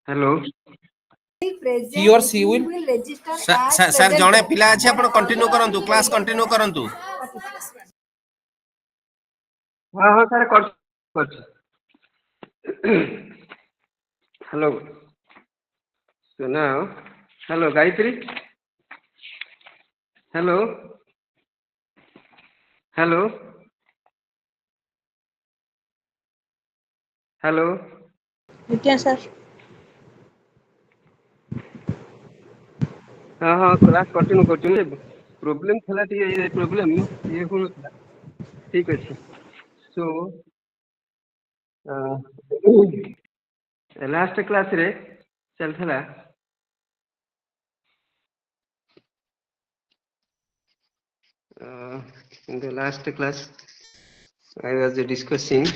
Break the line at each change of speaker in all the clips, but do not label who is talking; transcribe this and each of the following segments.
Hello
he or she will
register
sir जड़े पिला अच्छे आपण कंटिन्यू करंतु क्लास कंटिन्यू करंतु हाँ हाँ सर कर हेलो सुना hello Gayatri hello hello hello
क्या सर
हाँ हाँ क्लास कंटिन्यू कर प्रोब्लेम थला ये प्रोब्लेम ये हो ठीक अच्छे सो लास्ट क्लास रे चलता in the last class I was discussing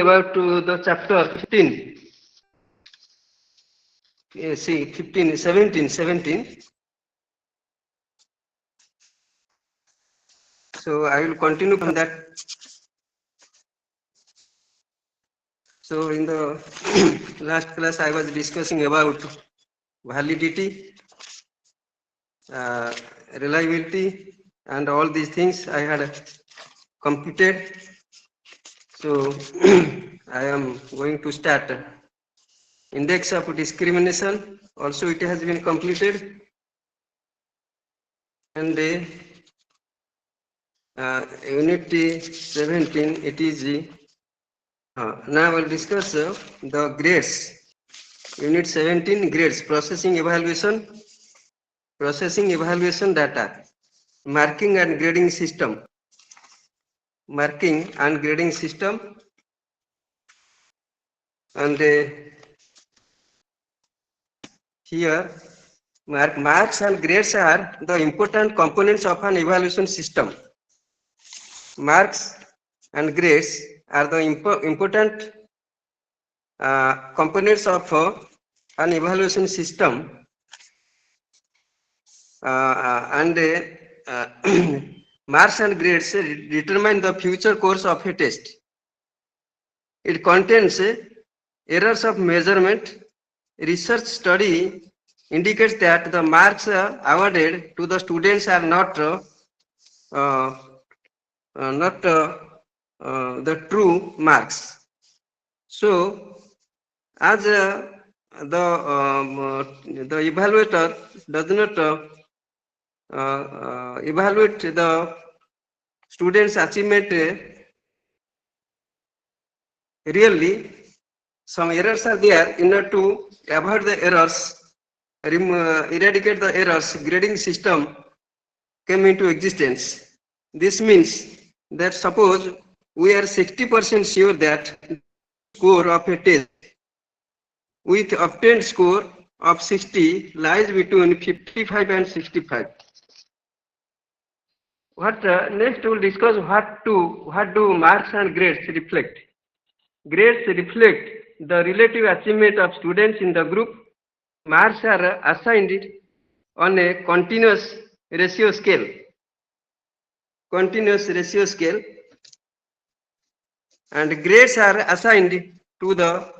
about the chapter 15. See 15 17 so I will continue from that. So in the last class I was discussing about validity, reliability and all these things I had completed. So I am going to start index of discrimination, also it has been completed, and unit 17 it is now I will discuss the grades. Unit 17 grades, processing evaluation data, marking and grading system, and here marks and grades are the important components of an evaluation system. Marks and grades are the important components of an evaluation system, and marks and grades determine the future course of a test. It contains errors of measurement. Research study indicates that the marks awarded to the students are not the true marks. So as the evaluator does not evaluate the students' achievement really, some errors are there. In order to avoid the errors, eradicate the errors, grading system came into existence. This means that suppose we are 60% sure that score of a test with obtained score of 60 lies between 55 and 65. Next we will discuss what do marks and grades reflect. Grades reflect the relative achievement of students in the group. Marks are assigned on a continuous ratio scale. And grades are assigned to the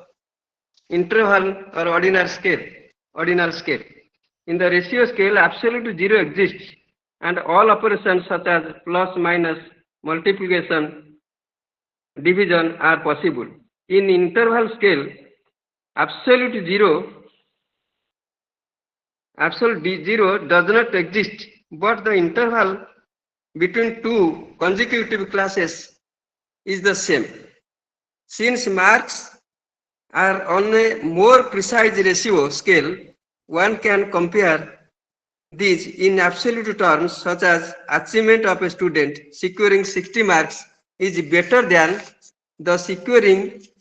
interval or ordinal scale. In the ratio scale, absolute zero exists, and all operations such as plus, minus, multiplication, division are possible. In interval scale, absolute zero does not exist, but the interval between two consecutive classes is the same. Since marks are on a more precise ratio scale, one can compare these in absolute terms, such as achievement of a student securing 60 marks is better than the student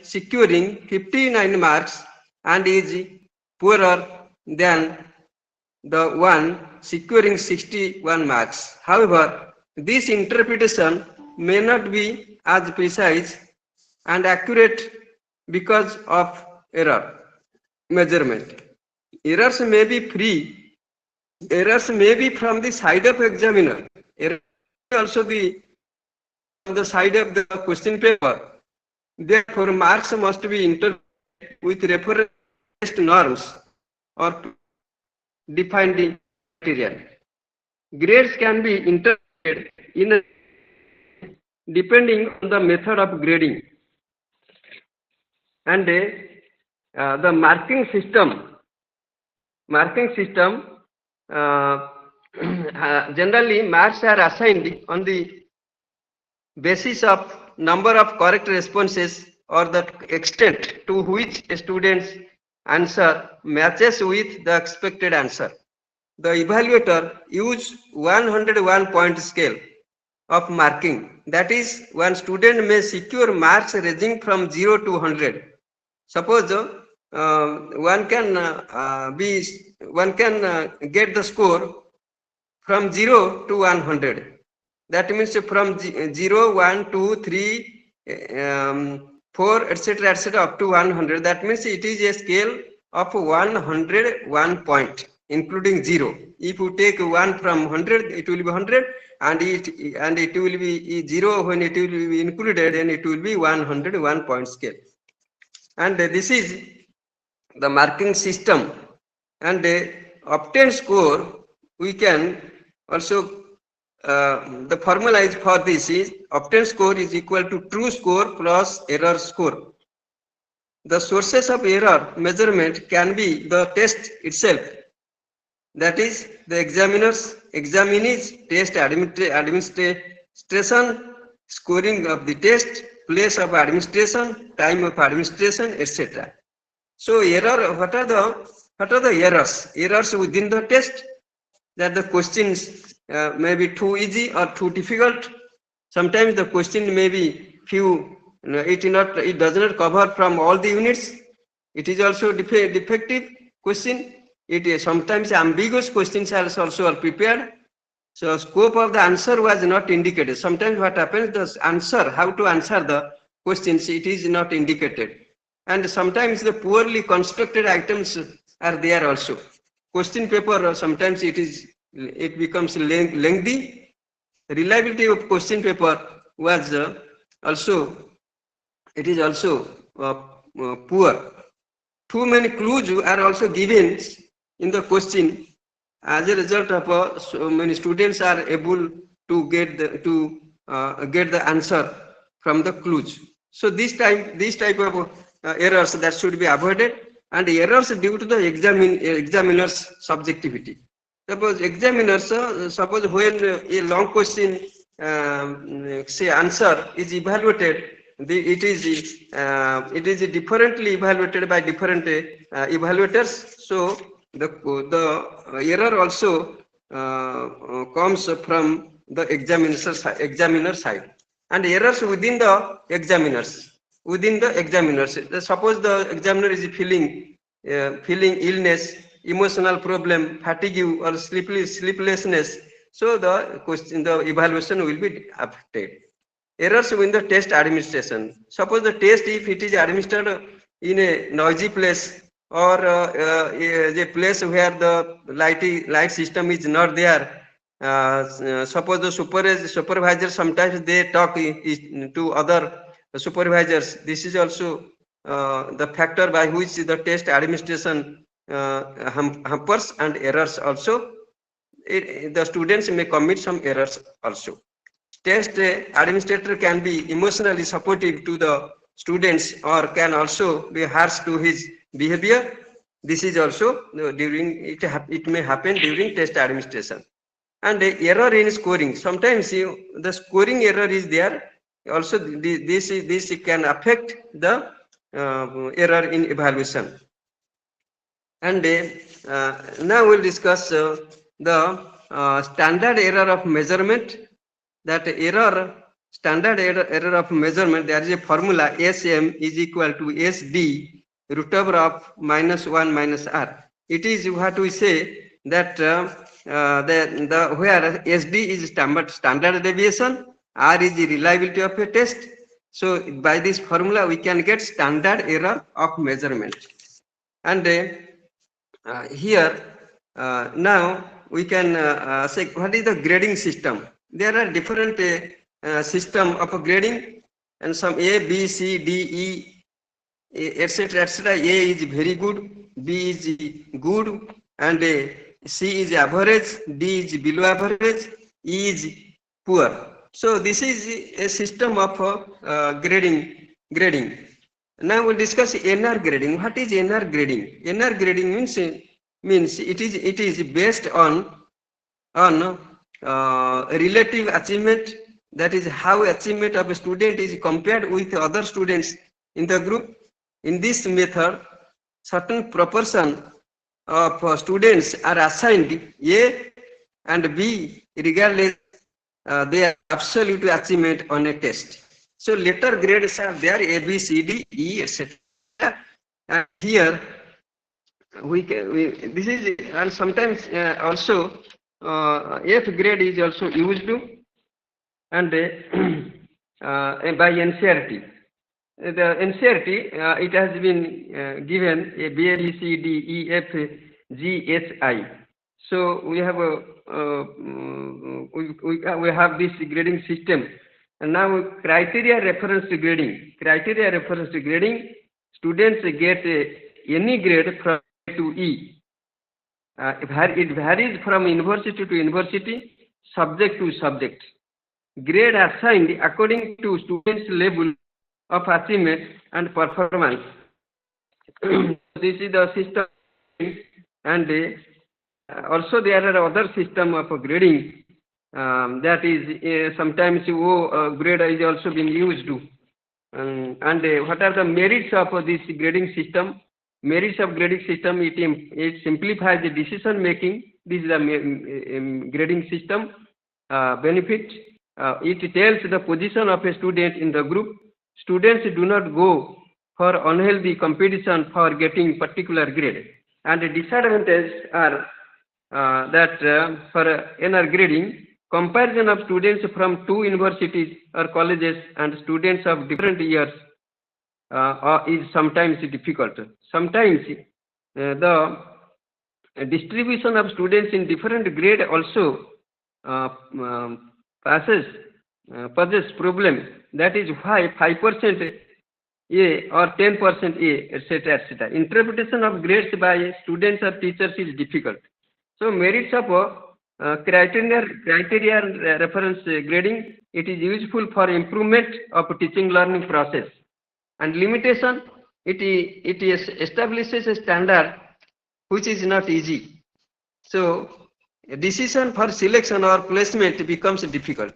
securing 59 marks and is poorer than the one securing 61 marks. However, this interpretation may not be as precise and accurate because of error measurement. Errors may be free Errors may be from the side of examiner. Errors may also be on the side of the question paper. Therefore, marks must be interpreted with reference to test norms or defined criteria. Grades can be interpreted in a, depending on the method of grading, and the marking system generally marks are assigned on the basis of number of correct responses or the extent to which a student's answer matches with the expected answer. The evaluator use 101 point scale of marking. That is, one student may secure marks ranging from 0 to 100. Suppose one can get the score from 0 to 100. That means from 0, 1, 2, 3, 4, etc. up to 100. That means it is a scale of 101 point, including 0. If you take 1 from 100, it will be 100, and it will be 0 when it will be included, then it will be 101 point scale. And this is the marking system. And obtained score, we can also the formula is for this is obtained score is equal to true score plus error score. The sources of error measurement can be the test itself, that is the examinee's test administration, scoring of the test, place of administration, time of administration, etc. So error, what are the errors? Errors within the test, that the questions may be too easy or too difficult. Sometimes the question may be few, it does not cover from all the units. It is also defective question. It is sometimes ambiguous questions are also prepared. So scope of the answer was not indicated. Sometimes what happens, the answer, how to answer the questions, it is not indicated. And sometimes the poorly constructed items are there also. Question paper, sometimes it becomes lengthy. Reliability of question paper was also, it is also poor. Too many clues are also given in the question. As a result of so many students are able to get the answer from the clues. So this type of errors that should be avoided, and errors due to the examiner's subjectivity. Suppose examiners, suppose when a long question say answer is evaluated, it is differently evaluated by different evaluators. So the error also comes from the examiner side, and errors within the examiners. Suppose the examiner is feeling illness, emotional problem, fatigue, or sleeplessness. So the evaluation will be affected. Errors within the test administration. Suppose the test, if it is administered in a noisy place, or a place where the light system is not there. Suppose the supervisor, sometimes they talk to other supervisors. This is also the factor by which the test administration hampers, and errors also. The students may commit some errors also. Test administrator can be emotionally supportive to the students, or can also be harsh to his behavior. This is also it may happen during test administration. And error in scoring. Sometimes the scoring error is there. Also, this can affect the error in evaluation. And now we'll discuss the standard error of measurement. That standard error of measurement, there is a formula, SM is equal to SD root over of -1 minus R. It is what we say that where SD is standard deviation, R is the reliability of a test. So by this formula we can get standard error of measurement. And here now we can say what is the grading system. There are different system of grading, and some A, B, C, D, E, etc., etc. A is very good, B is good, and C is average, D is below average, E is poor. So this is a system of grading. Now we'll discuss NR grading. What is NR grading? NR grading means it is based on relative achievement. That is how achievement of a student is compared with other students in the group. In this method, certain proportion of students are assigned A and B regardless their absolute achievement on a test. So letter grades are there, A, B, C, D, E, etc. And here this is, and sometimes also F grade is also used, and by NCRT. The NCRT, it has been given a B, C, D, E, F, G, H, I. So we have we have this grading system, and now criteria reference to grading. Criteria reference to grading, students get any grade from A to E. It varies from university to university, subject to subject. Grade assigned according to students' level of achievement and performance. This is the system, and also there are other system of grading, that is sometimes O grade is also being used. And what are the merits of this grading system? Merits of grading system, it simplifies the decision making. This is the grading system. Benefit, it tells the position of a student in the group. Students do not go for unhealthy competition for getting particular grade. And the disadvantages are that for NR grading, comparison of students from two universities or colleges and students of different years is sometimes difficult. Sometimes the distribution of students in different grade also poses problem. That is why 5% A or 10% A, etc., etc. Interpretation of grades by students or teachers is difficult. So merits of criteria reference grading, it is useful for improvement of teaching learning process. And limitation, it establishes a standard which is not easy. So a decision for selection or placement becomes difficult.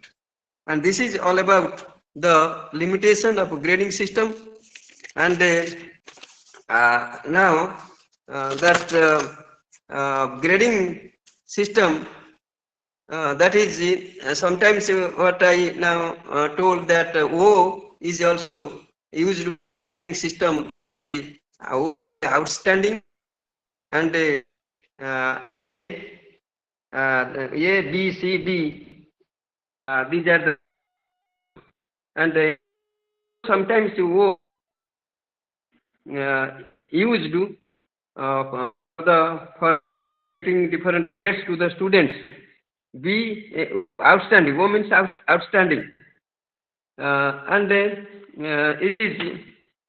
And this is all about the limitation of a grading system. And now that grading system, that is sometimes what I now told, that O is also used system outstanding, and A, B, C, D, these are the, and sometimes O used for giving different grades to the students. B, outstanding. O means outstanding, and it is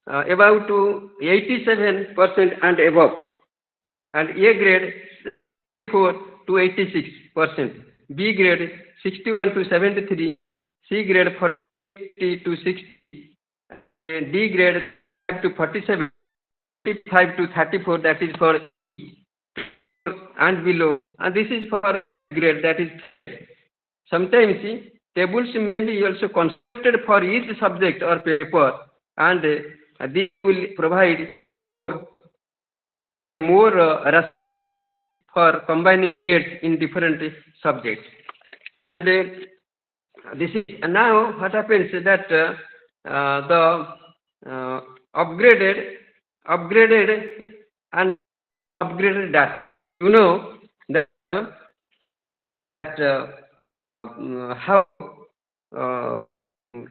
about to 87% and above, and A grade 4 to 86%, B grade 61 to 73, C grade 40 to 60, and D grade 5 to 47, 55 to 34, that is for E and below, and this is for grade, that is. Sometimes tables may be also constructed for each subject or paper, and this will provide more for combining grades in different subjects. And this is now what happens is that the upgraded and upgraded data. You know that how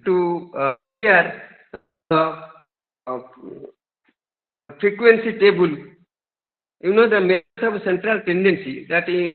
to clear the frequency table. You know the measure of central tendency, that is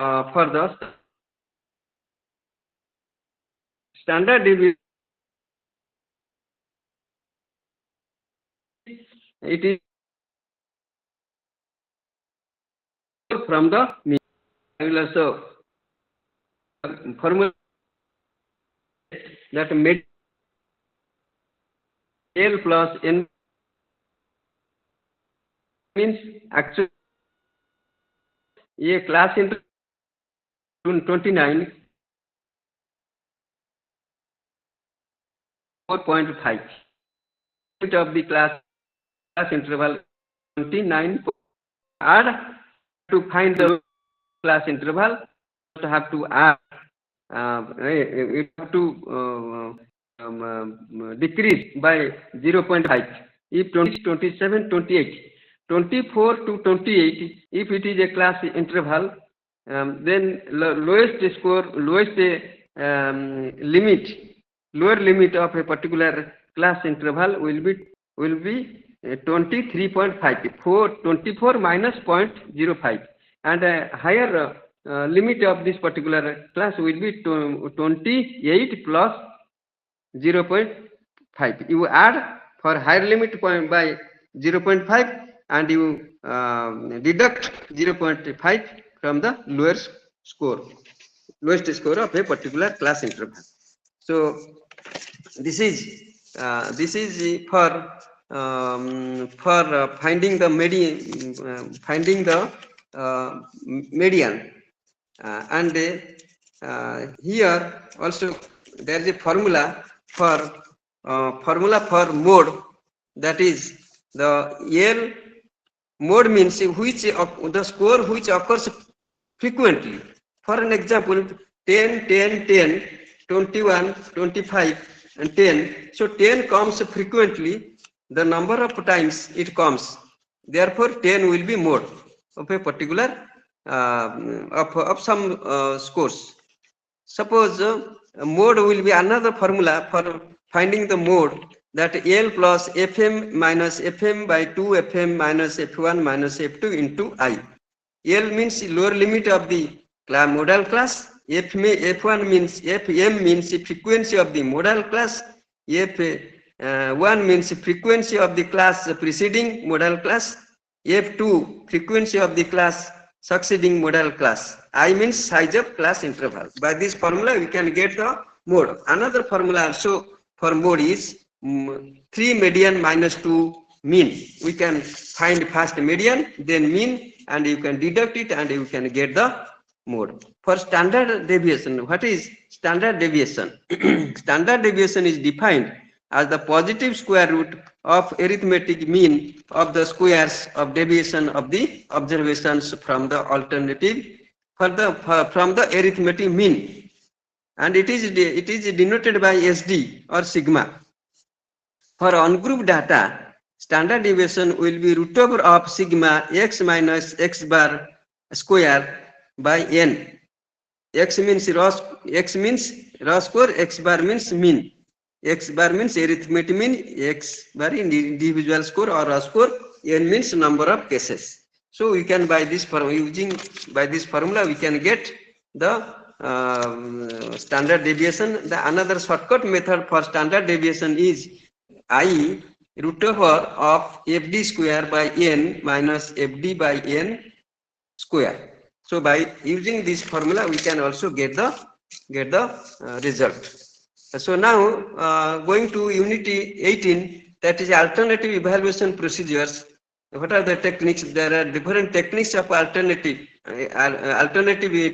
for the standard deviation, it is from the mean. I will also formulate that med L plus N means actually a class in 29 4.5 of the class interval 29. Add to find the class interval, you have to add you have to decrease by 0.5. If 20, 27, 28, 24 to 28, if it is a class interval, then lowest score, lowest limit, lower limit of a particular class interval will be 23.5, 24 minus 0.05, and a higher limit of this particular class will be 28 plus 0.5. You add for higher limit by 0.5 and you deduct 0.5 from the lowest score of a particular class interval. So this is for finding the median, and here also there is a formula for mode, that is the L mode means which the score which occurs frequently. For an example, 10, 10, 10, 21, 25 and 10. So 10 comes frequently, the number of times it comes. Therefore 10 will be mode of a particular of some scores. Suppose mode will be another formula for finding the mode, that L plus Fm minus Fm by 2 Fm minus F1 minus F2 into I. L means lower limit of the modal class. F1 means Fm means frequency of the modal class. F1 means frequency of the class preceding modal class. F2 frequency of the class succeeding modal class. I means size of class interval. By this formula we can get the mode. Another formula also for mode is 3 median minus 2 mean. We can find first median, then mean, and you can deduct it and you can get the mode. For standard deviation, what is standard deviation? Standard deviation is defined as the positive square root of arithmetic mean of the squares of deviation of the observations from the alternative from the arithmetic mean, and it is denoted by SD or sigma. For ungrouped data, standard deviation will be root over of sigma x minus x bar square by n. X means raw score, x bar means mean. X bar means arithmetic mean, x bar individual score or raw score, n means number of cases. So we can by this formula we can get the standard deviation. The another shortcut method for standard deviation is I root over of fd square by n minus fd by n square. So by using this formula we can also get the result. So now going to unity 18, that is alternative evaluation procedures. What are the techniques? There are different techniques of alternative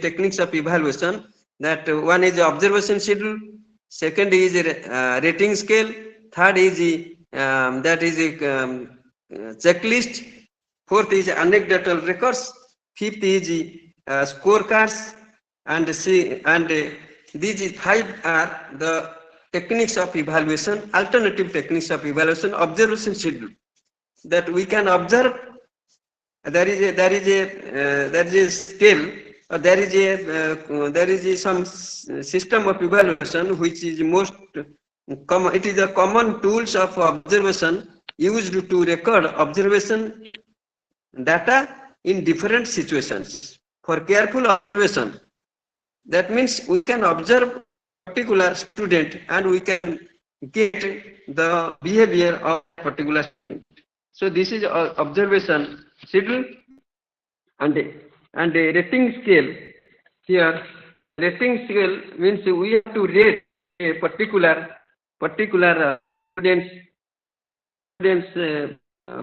techniques of evaluation. That one is observation schedule, second is rating scale, third is that is a checklist, fourth is anecdotal records, fifth is scorecards, and these 5 are the techniques of evaluation, alternative techniques of evaluation. Observation schedule, that we can observe there is a scale, or there is some system of evaluation which is most common. It is a common tools of observation used to record observation data in different situations. for careful observation. That means we can observe particular student and we can get the behavior of particular student. So this is observation schedule and a rating scale. Here rating scale means we have to rate a particular students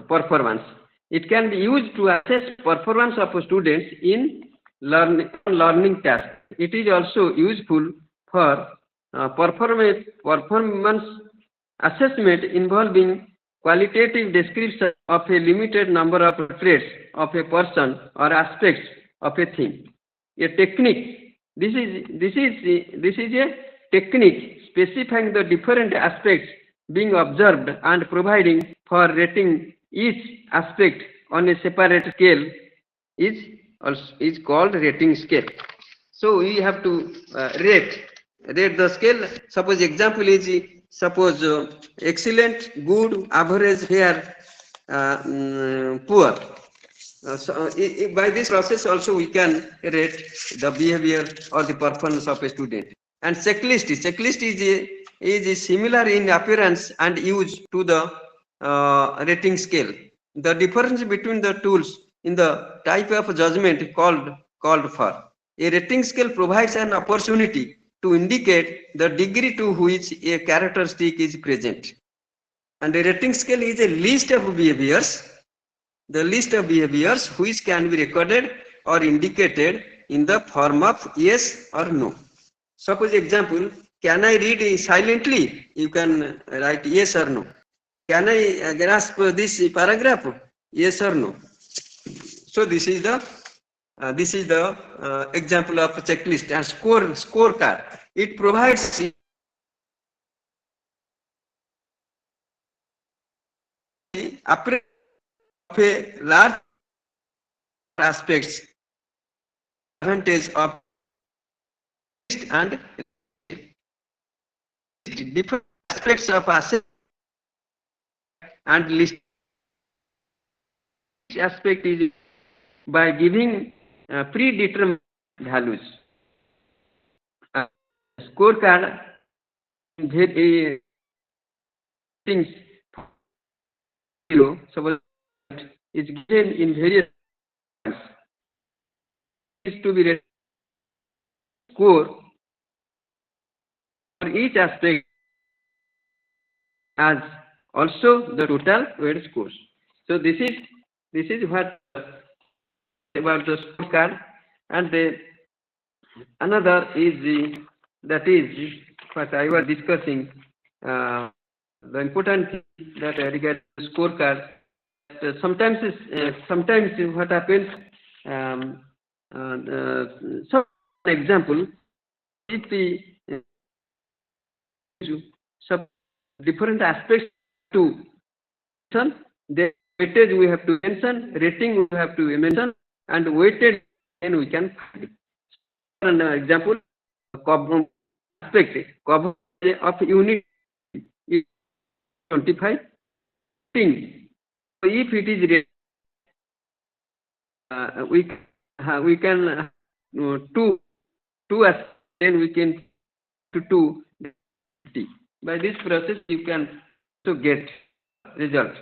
performance. It can be used to assess performance of students in learning tasks. It is also useful for performance assessment involving qualitative description of a limited number of traits of a person or aspects of a thing. A technique. This is a technique specifying the different aspects being observed and providing for rating each aspect on a separate scale is called rating scale. So we have to rate the scale. Suppose example is excellent, good, average, fair, poor. By this process also we can rate the behavior or the performance of a student. And checklist is similar in appearance and use to the rating scale. The difference between the tools in the type of judgment called for. A rating scale provides an opportunity to indicate the degree to which a characteristic is present. And a rating scale is a list of behaviors. The list of behaviors which can be recorded or indicated in the form of yes or no. Suppose example, can I read silently? You can write yes or no. Can I grasp this paragraph? Yes or no. So this is the example of checklist and scorecard. It provides appraisal of a large aspects advantage of and different aspects of asset and list. Each aspect is by giving predetermined values. Scorecard things suppose is given in various is to be rated score for each aspect as also the total weight scores. So this is what about the scorecard, and another is that is what I was discussing. The important thing that regarding scorecard. Sometimes what happens. Some example, if we some different aspects to mention, the weightage we have to mention, rating we have to mention, and weighted then we can find. An example, aspect coverage of unit is 25 things. So if it is we can two as then we can to 250. By this process you can to get result.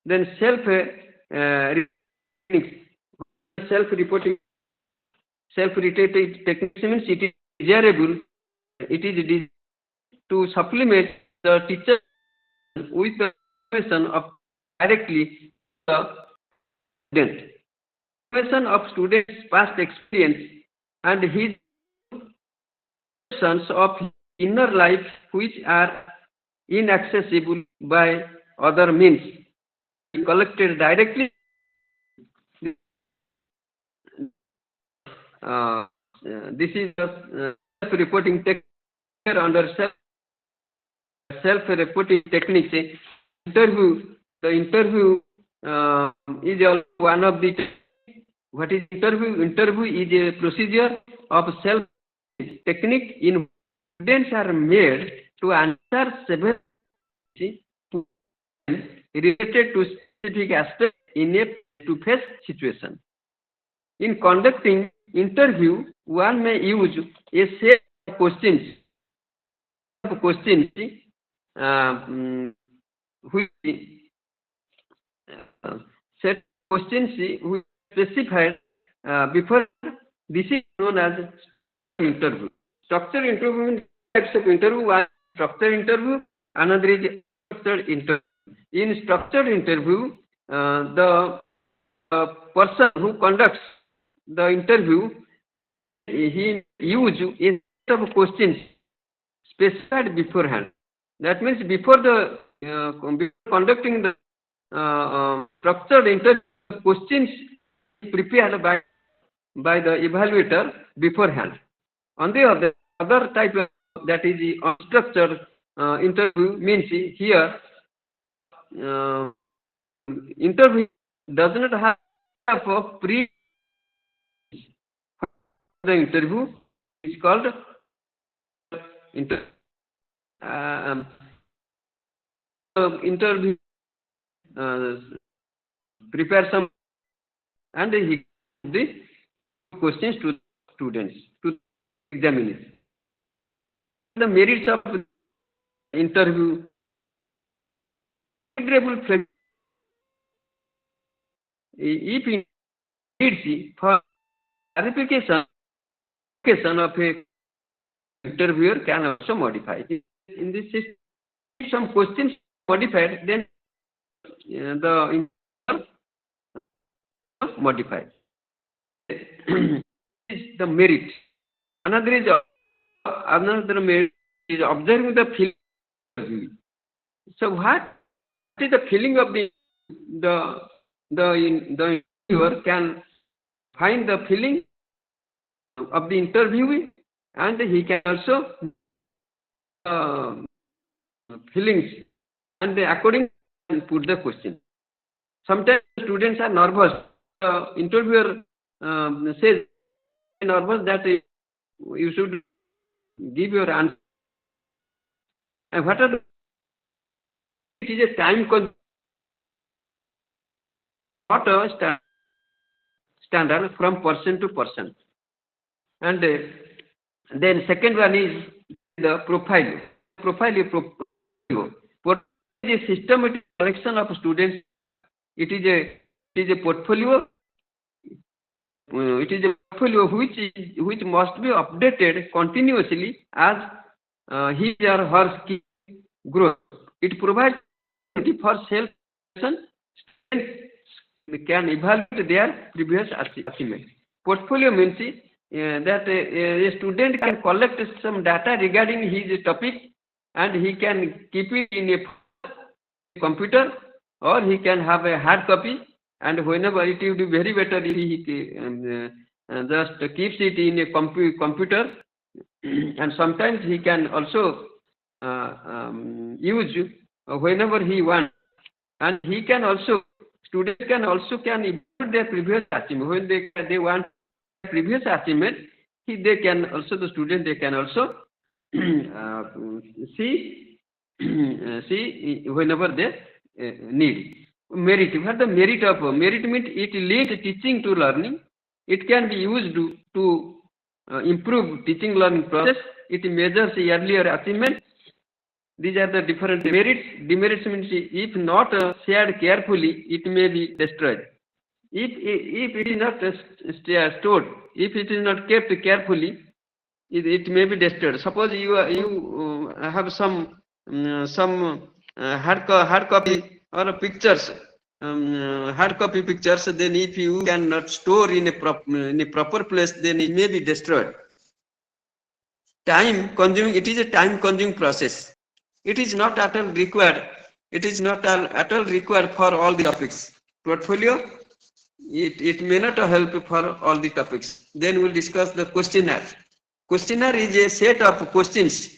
Then self-reporting techniques means it is desirable. It is to supplement the teacher with the information of directly the student. Information of student's past experience and his perceptions of inner life which are inaccessible by other means collected directly. This is the self-reporting technique under self-reporting techniques. The interview is also one of the. What is interview? Interview is a procedure of self technique in which students are made to answer several questions related to specific aspects in a face-to-face situation. In conducting interview, one may use a set of questions uh, mm, which set questions which specified before. This is known as interview. Structure interview means types of interview. One structure interview, another is structured interview. In structured interview, the person who conducts the interview, he use a set of questions specified beforehand. That means before conducting the structured interview, questions prepared by the evaluator beforehand. On the other type of, that is the unstructured interview, means here interview does not have a pre the interview is called um, interview prepare some and he the questions to students to examiners. The merits of interview: considerable flexibility. If he needs for clarification of a interviewer can also modify. In this system, if some questions modified, then the interviewer modified. Is the merit. Another merit is observing the feeling. So what is the feeling of the interviewer can find the feeling of the interviewee, and he can also feelings, and according put the question. Sometimes students are nervous. The interviewer says nervous that you should give your answer. And what are the, it is a time consuming, not a standard from person to person. And then second one is the profile. Profile is a systematic collection of students. It is a portfolio. It is a portfolio which must be updated continuously as his or her skill grows. It provides for self-reflection. Students can evaluate their previous achievement. Portfolio means that a student can collect some data regarding his topic, and he can keep it in a computer, or he can have a hard copy, and whenever it would be very better if he just keeps it in a computer, and sometimes he can also use whenever he wants, and he can also, students can evaluate their previous achievement. When they want previous achievement, they can also see whenever they need. Merit. What the merit of merit means? It links teaching to learning. It can be used to improve teaching learning process. It measures earlier achievement. These are the different merits. Demerits means if not shared carefully, it may be destroyed. If it is not stored, if it is not kept carefully, it may be destroyed. Suppose you have some hard copy or pictures, hard copy pictures. Then if you cannot store in a proper place, then it may be destroyed. Time consuming. It is a time consuming process. It is not at all required. It is not at all required for all the topics. Portfolio. It may not help for all the topics. Then we'll discuss the questionnaire. Questionnaire is a set of questions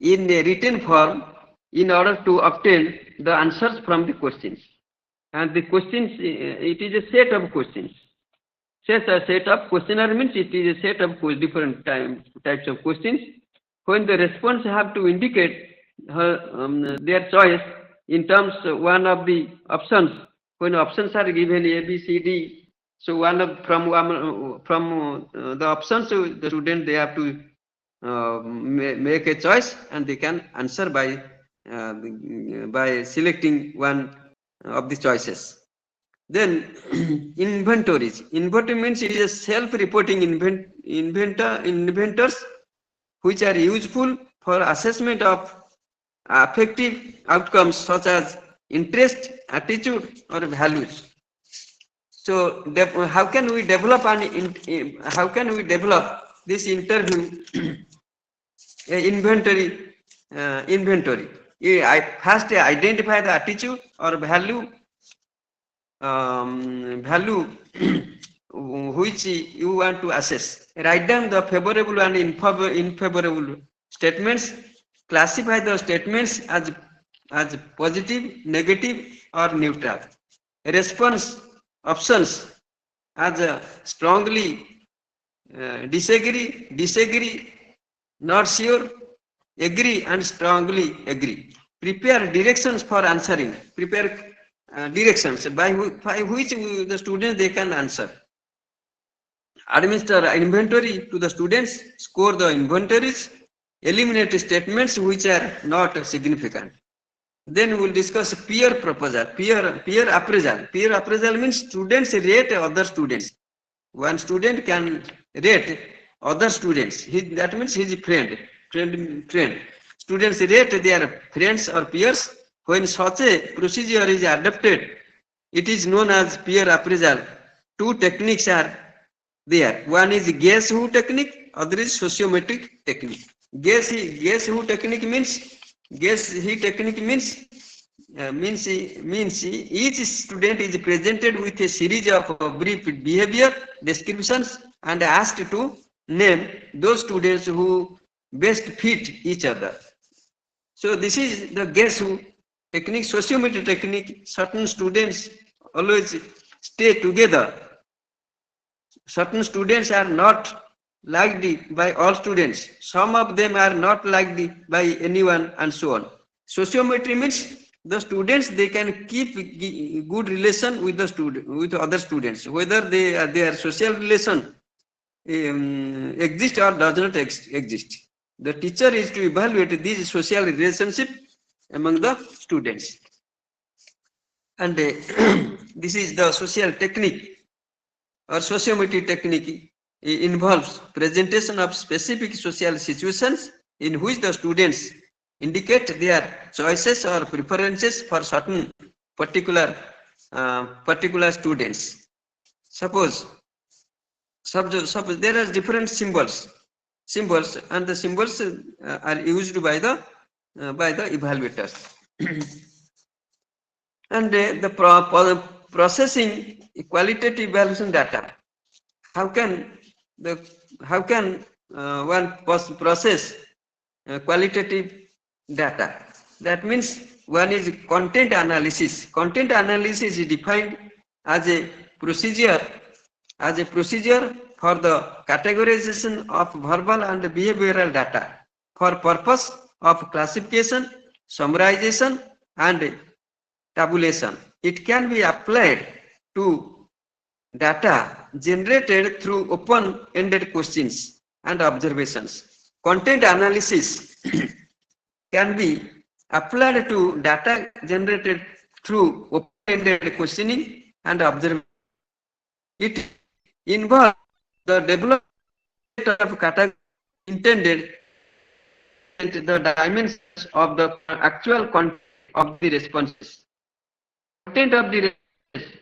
in a written form in order to obtain the answers from the questions. And the questions, it is a set of questions. Set of questionnaire means it is a set of different types of questions. When the response have to indicate their choice in terms one of the options. When options are given A, B, C, D, So from the options, so the student they have to make a choice, and they can answer by selecting one of the choices. Then inventories. Inventory means it is a self-reporting inventors which are useful for assessment of affective outcomes such as interest, attitude, or values. So, how can we develop how can we develop this interview inventory? Inventory. I first identify the attitude or value which you want to assess. Write down the favorable and unfavorable statements. Classify the statements as positive, negative, or neutral. Response options as strongly disagree, not sure, agree, and strongly agree. Prepare directions for answering. Prepare directions by which the students they can answer. Administer inventory to the students, score the inventories, eliminate statements which are not significant. Then we will discuss peer proposal, peer appraisal. Peer appraisal means students rate other students. One student can rate other students. That means his friend. Students rate their friends or peers. When such a procedure is adopted, it is known as peer appraisal. Two techniques are there. One is guess who technique, other is sociometric technique. Guess who technique means each student is presented with a series of brief behavior descriptions and asked to name those students who best fit each other. So this is the guess who technique, sociometric technique. Certain students always stay together. Certain students are not liked by all students. Some of them are not liked by anyone, and so on. Sociometry means the students they can keep good relation with with other students, whether their social relation exist or does not exist. The teacher is to evaluate these social relationship among the students, and this is the social technique or sociometry technique. Involves presentation of specific social situations in which the students indicate their choices or preferences for certain particular students. Suppose there are different symbols, and the symbols are used by the evaluators. And processing qualitative evaluation data. How can one process qualitative data? That means one is content analysis. Content analysis is defined as a procedure for the categorization of verbal and behavioral data for purpose of classification, summarization, and tabulation. It can be applied to data generated through open-ended questions and observations. Content analysis can be applied to data generated through open-ended questioning and observation. It involves the development of categories intended and the dimensions of the actual content of the responses. Content of the responses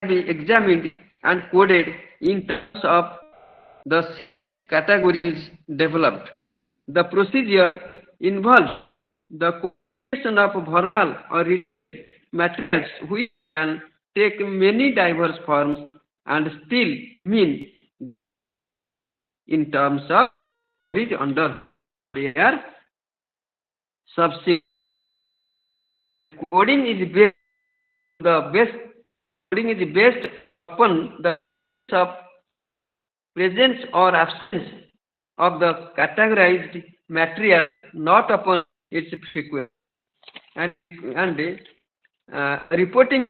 can be examined and coded in terms of the categories developed. The procedure involves the combination of verbal or written materials which can take many diverse forms and still mean in terms of it under their subsequent. Coding is based upon the of presence or absence of the categorized material, not upon its frequency. And reporting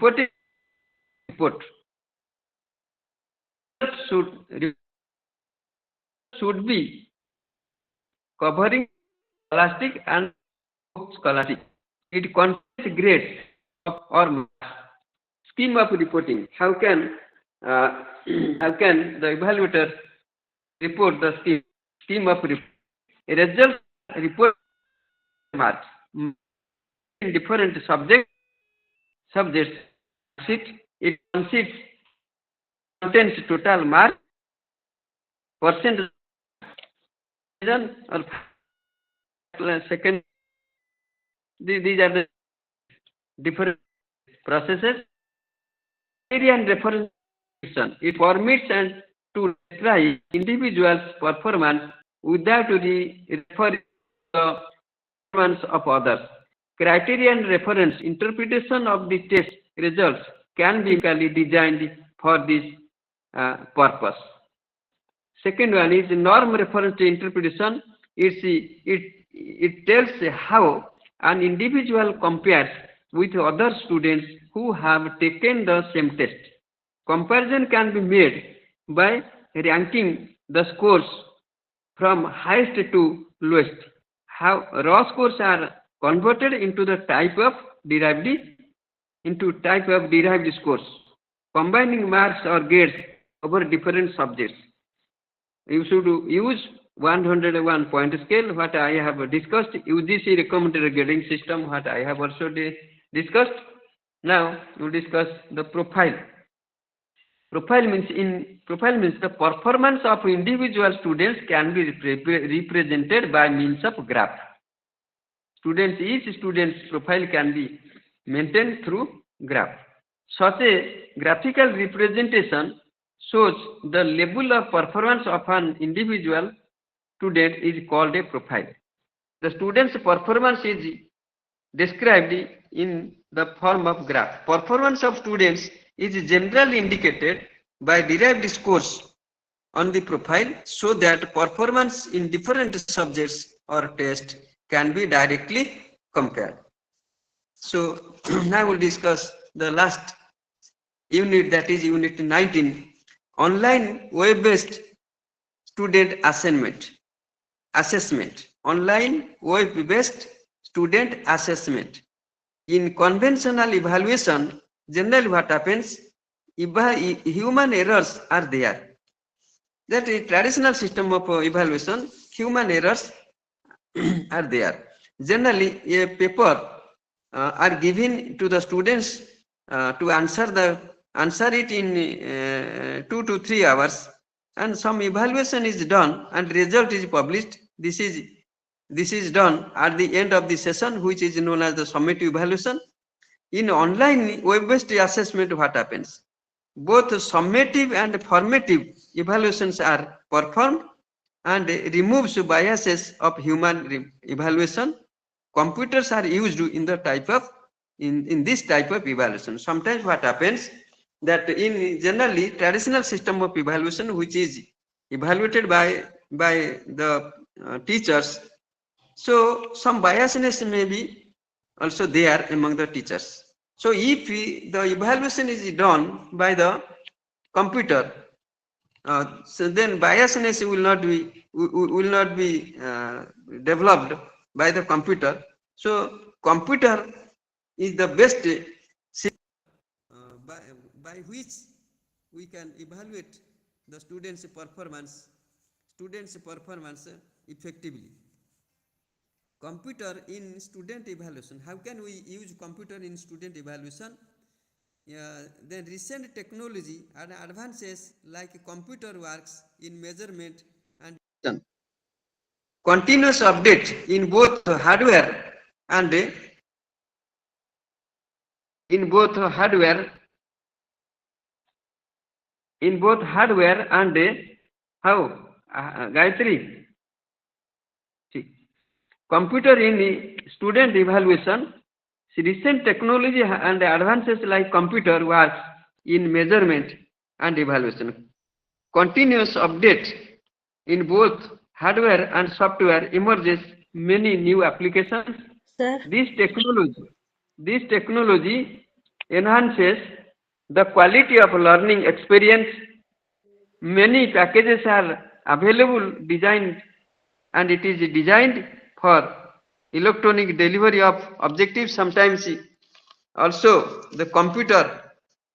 reporting report should should be covering scholastic and scholastic. It contains grades or marks. Scheme of reporting. Uh, how can the evaluator report the scheme of report? Result report marks in different subjects. It contains total mark, percent or second. These are the different processes. Criteria and reference. It permits and to describe individuals' performance without referring to the performance of others. Criteria and reference interpretation of the test results can be designed for this purpose. Second one is norm reference interpretation. It tells how an individual compares with other students who have taken the same test. Comparison can be made by ranking the scores from highest to lowest. How raw scores are converted into the type of derived scores, combining marks or grades over different subjects. You should use 101 point scale, what I have discussed, UGC recommended grading system, what I have also discussed. Now we will discuss the profile. Profile means the performance of individual students can be represented by means of graph. Each student's profile can be maintained through graph. Such a graphical representation shows the level of performance of an individual student is called a profile. The student's performance is described in the form of graph. Performance of students is generally indicated by derived scores on the profile, so that performance in different subjects or tests can be directly compared. So now we'll discuss the last unit, that is unit 19, online web-based student assessment. Online web-based student assessment. In conventional evaluation, generally what happens, human errors are there. That is traditional system of evaluation, human errors are there. Generally, a paper are given to the students to answer it in 2 to 3 hours, and some evaluation is done and result is published. This is done at the end of the session, which is known as the summative evaluation. In online web-based assessment, what happens? Both summative and formative evaluations are performed and removes biases of human evaluation. Computers are used in the in this type of evaluation. Sometimes what happens, that in generally traditional system of evaluation, which is evaluated by the teachers, so some biasness may be also there among the teachers. So if the evaluation is done by the computer, so then biasness will not be developed by the computer. So computer is the best by which we can evaluate the students' performance effectively. Computer in student evaluation. How can we use computer in student evaluation? Then recent technology and advances like computer works in measurement and continuous update in both hardware and how Gayatri. Computer in student evaluation, recent technology and advances like computer works in measurement and evaluation. Continuous update in both hardware and software emerges many new applications.
Sir.
This technology enhances the quality of learning experience. Many packages are available designed and it is designed for electronic delivery of objectives. Sometimes also the computer,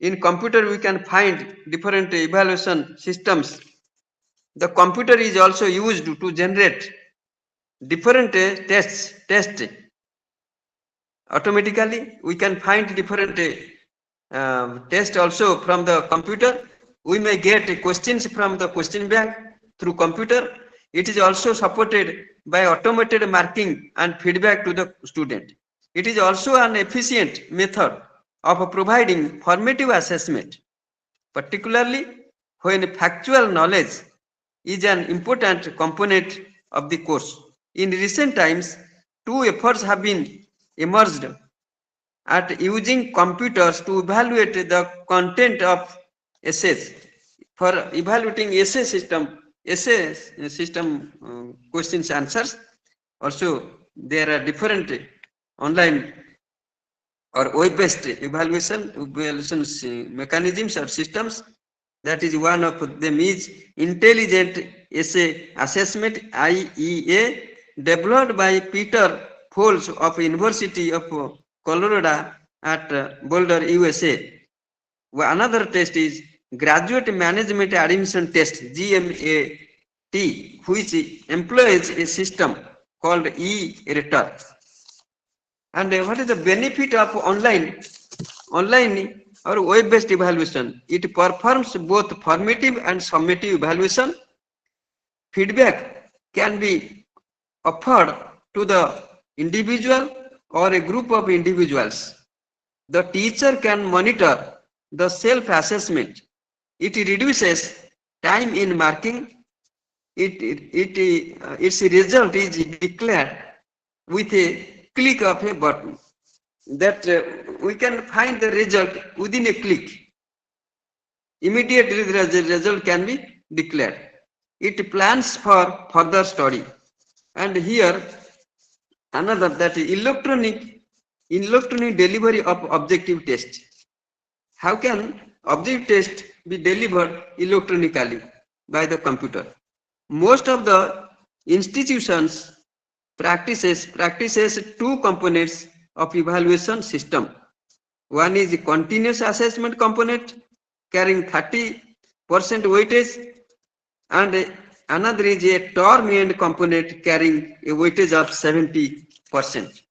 in computer we can find different evaluation systems. The computer is also used to generate different tests automatically. We can find different tests also from the computer. We may get questions from the question bank through computer. It is also supported by automated marking and feedback to the student. It is also an efficient method of providing formative assessment, particularly when factual knowledge is an important component of the course. In recent times, two efforts have been emerged at using computers to evaluate the content of essays. For evaluating essay system questions answers. Also, there are different online or web-based evaluation mechanisms or systems. That is one of them is Intelligent Essay Assessment IEA, developed by Peter Foles of University of Colorado at Boulder, USA. Another test is Graduate Management Admission Test GMAT, which employs a system called e-return. And what is the benefit of online or web-based evaluation? It performs both formative and summative evaluation. Feedback can be offered to the individual or a group of individuals. The teacher can monitor the self-assessment. It reduces time in marking. Its result is declared with a click of a button. That we can find the result within a click. Immediately the result can be declared. It plans for further study. And here another, that electronic delivery of objective test. How can objective test be delivered electronically by the computer? Most of the institutions practices two components of evaluation system. One is the continuous assessment component carrying 30% weightage, and another is a term end component carrying a weightage of 70%.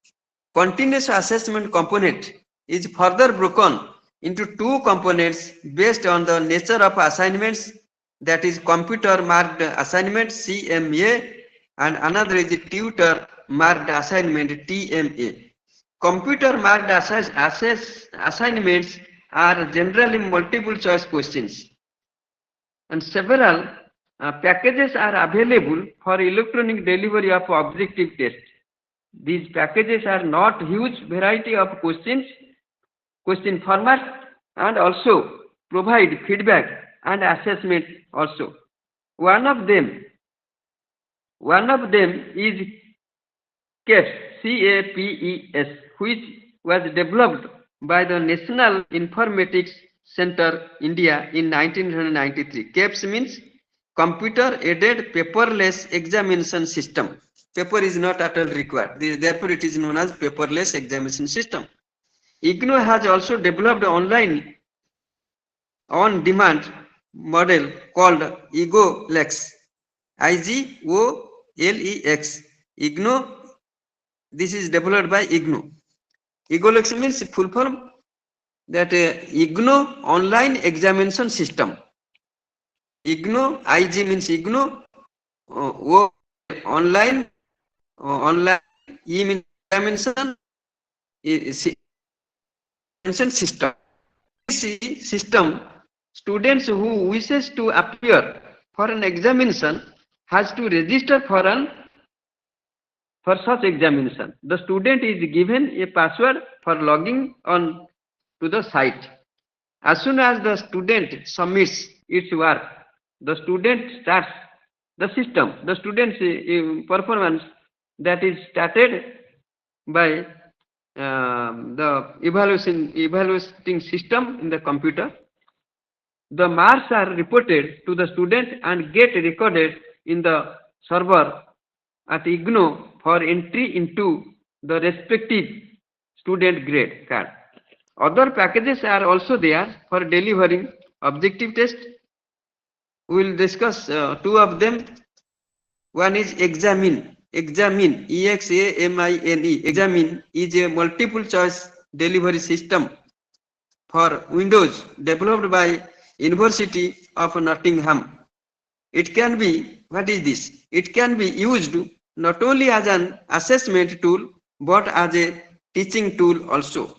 Continuous assessment component is further broken into two components based on the nature of assignments, that is computer marked assignment CMA, and another is tutor marked assignment TMA. Computer marked assignments are generally multiple choice questions, and several packages are available for electronic delivery of objective tests. These packages are not huge variety of question formats, and also provide feedback and assessment also. One of them is CAPES, which was developed by the National Informatics Center, India in 1993. CAPES means Computer Aided Paperless Examination System. Paper is not at all required. Therefore, it is known as paperless examination system. IGNO has also developed online on-demand model called IGOLEX. IGOLEX. IGNO. This is developed by IGNO. IGOLEX means full form, that IGNO online examination system. IGNO, IG means IGNO, O online, E means examination system. This system, students who wishes to appear for an examination has to register for such examination. The student is given a password for logging on to the site. As soon as the student submits its work, the student starts the system. The student's performance that is started by the evaluating system in the computer. The marks are reported to the student and get recorded in the server at IGNO for entry into the respective student grade card. Other packages are also there for delivering objective test. We will discuss two of them. One is Examine. Examine, EXAMINE. Examine is a multiple choice delivery system for Windows developed by University of Nottingham. It can be, what is this? It can be used not only as an assessment tool but as a teaching tool also.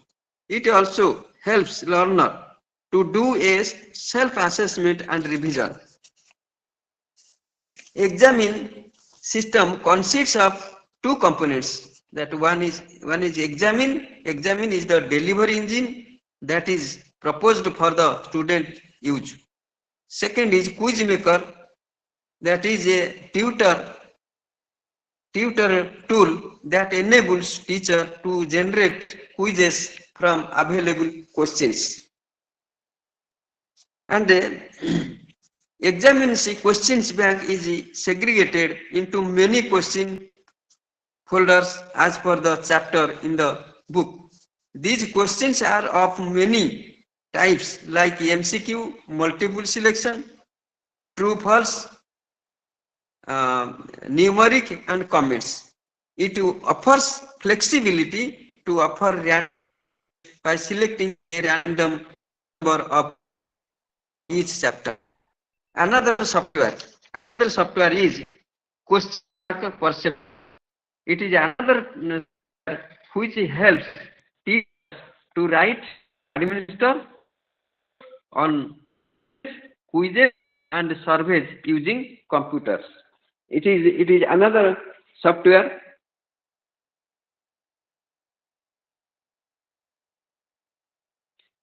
It also helps learner to do a self-assessment and revision. Examine system consists of two components. That one is Examine. Examine is the delivery engine that is proposed for the student use. Second is Quiz Maker, that is a tutor tool that enables teacher to generate quizzes from available questions. And examine questions bank is segregated into many question folders as per the chapter in the book. These questions are of many types like MCQ, multiple selection, true false, numeric and comments. It offers flexibility to offer random by selecting a random number of each chapter. Another software is question perception. It is another which helps teachers to write, administer on quizzes and surveys using computers. It is another software.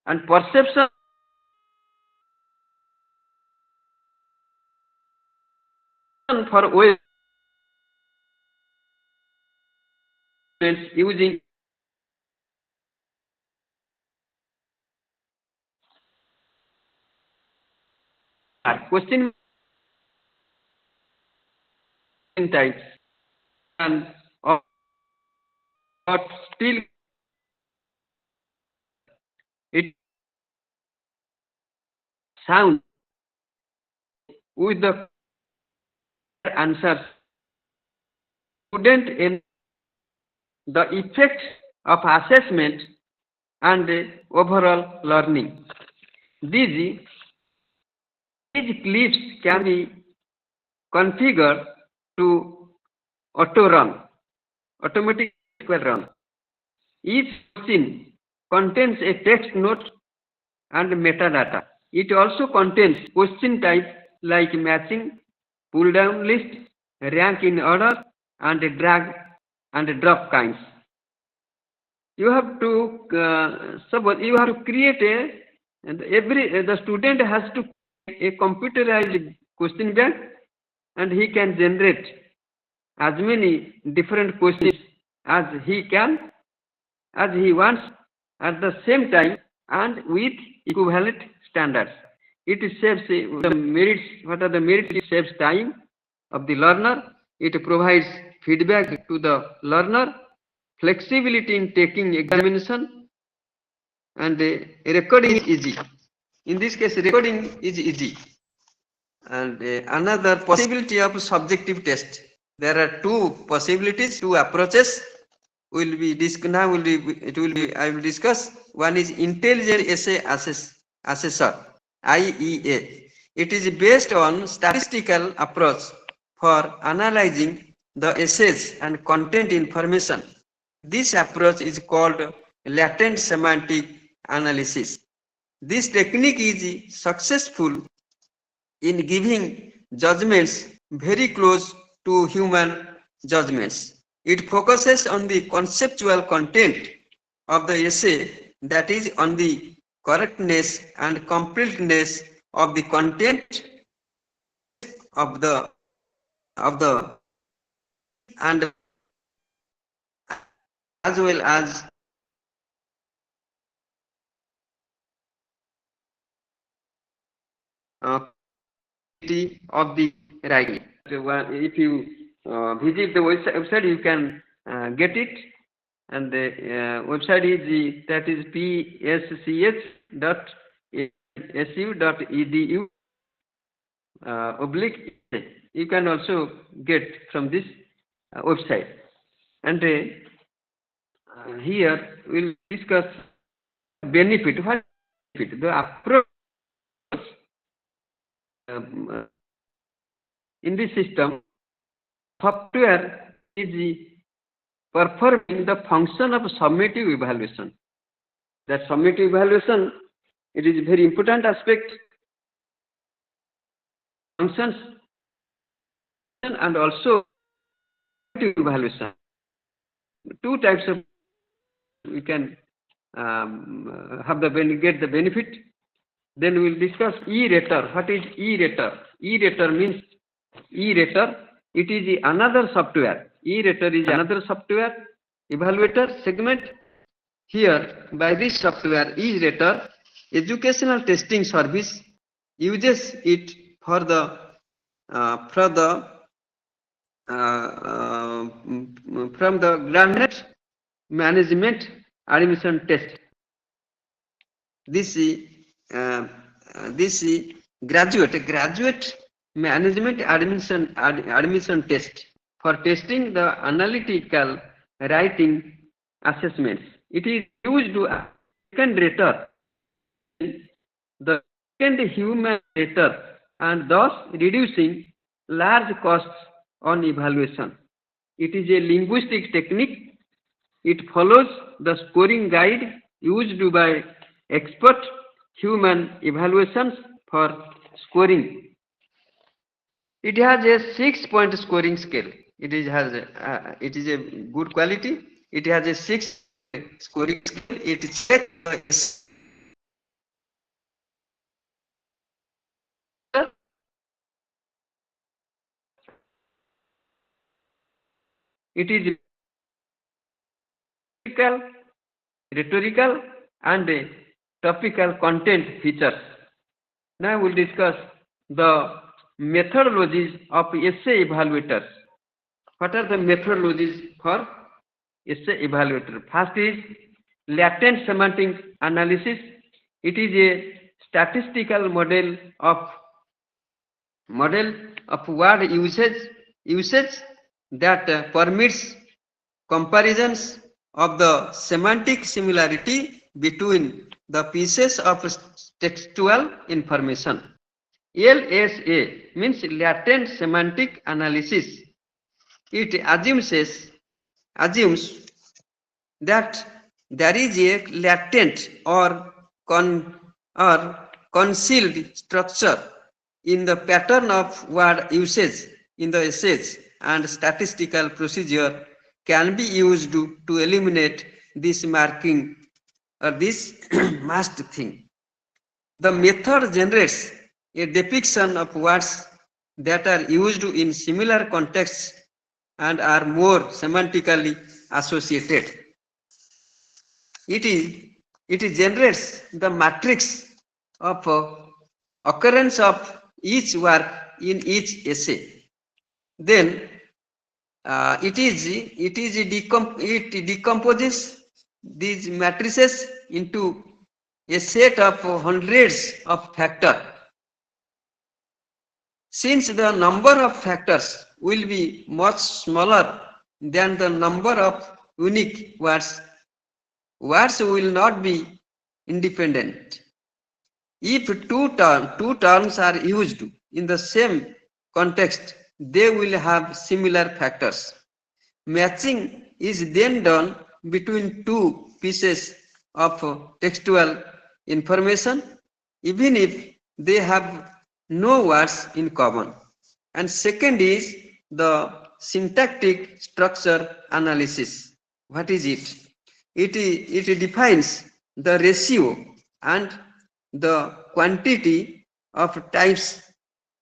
And perception for web using question types and but still it sound with the answers. Student in the effect of assessment and overall learning. These clips can be configured to automatic run. Each question contains a text note and metadata. It also contains question types like matching, pull down list, rank in order, and drag and drop kinds. You have to suppose you have to create the student has to create a computerized question bank, and he can generate as many different questions as he wants at the same time and with equivalent standards. It saves the merits. What are the merits? It saves time of the learner. It provides feedback to the learner, flexibility in taking examination, and recording is easy. In this case, recording is easy. And another possibility of subjective test. There are two possibilities, two approaches. I will discuss. One is Intelligent Essay Assessor, IEA. It is based on statistical approach for analyzing the essays and content information. This approach is called latent semantic analysis. This technique is successful in giving judgments very close to human judgments. It focuses on the conceptual content of the essay, that is, on the correctness and completeness of the content of the and as well as of the writing. So, if you visit the website, you can get it. And the website is that is pscs.su.edu oblique. You can also get from this website. And here we'll discuss benefit. What benefit? The approach in this system, software is performing the function of summative evaluation. That summative evaluation, it is a very important aspect. Functions and also evaluation. Two types of we can have get the benefit. Then we will discuss e-rater. What is e-rater? E-rater means e-rater. It is another software. E-rater is another software evaluator segment. Here, by this software, e-rater, educational testing service uses it for the from the graduate management admission test. This graduate management admission test for testing the analytical writing assessments. It is used to second rater, the second human rater, and thus reducing large costs on evaluation. It is a linguistic technique. It follows the scoring guide used by expert human evaluations for scoring. It has a 6-point scoring scale. It is a good quality. It has a 6 scoring scale. It checks it is rhetorical and topical content features. Now we'll discuss the methodologies of essay evaluators. What are the methodologies for essay evaluator? First is latent semantic analysis. It is a statistical model of word usage that permits comparisons of the semantic similarity between the pieces of textual information. LSA means latent semantic analysis. It assumes that there is a latent or concealed structure in the pattern of word usage in the essays, and statistical procedure can be used to eliminate this marking or this masked thing. The method generates a depiction of words that are used in similar contexts and are more semantically associated. It generates the matrix of occurrence of each work in each essay. Then it decomposes these matrices into a set of hundreds of factors. Since the number of factors will be much smaller than the number of unique words will not be independent. If two terms are used in the same context, they will have similar factors. Matching is then done between two pieces of textual information, even if they have no words in common. And second is the syntactic structure analysis. What is it? It defines the ratio and the quantity of types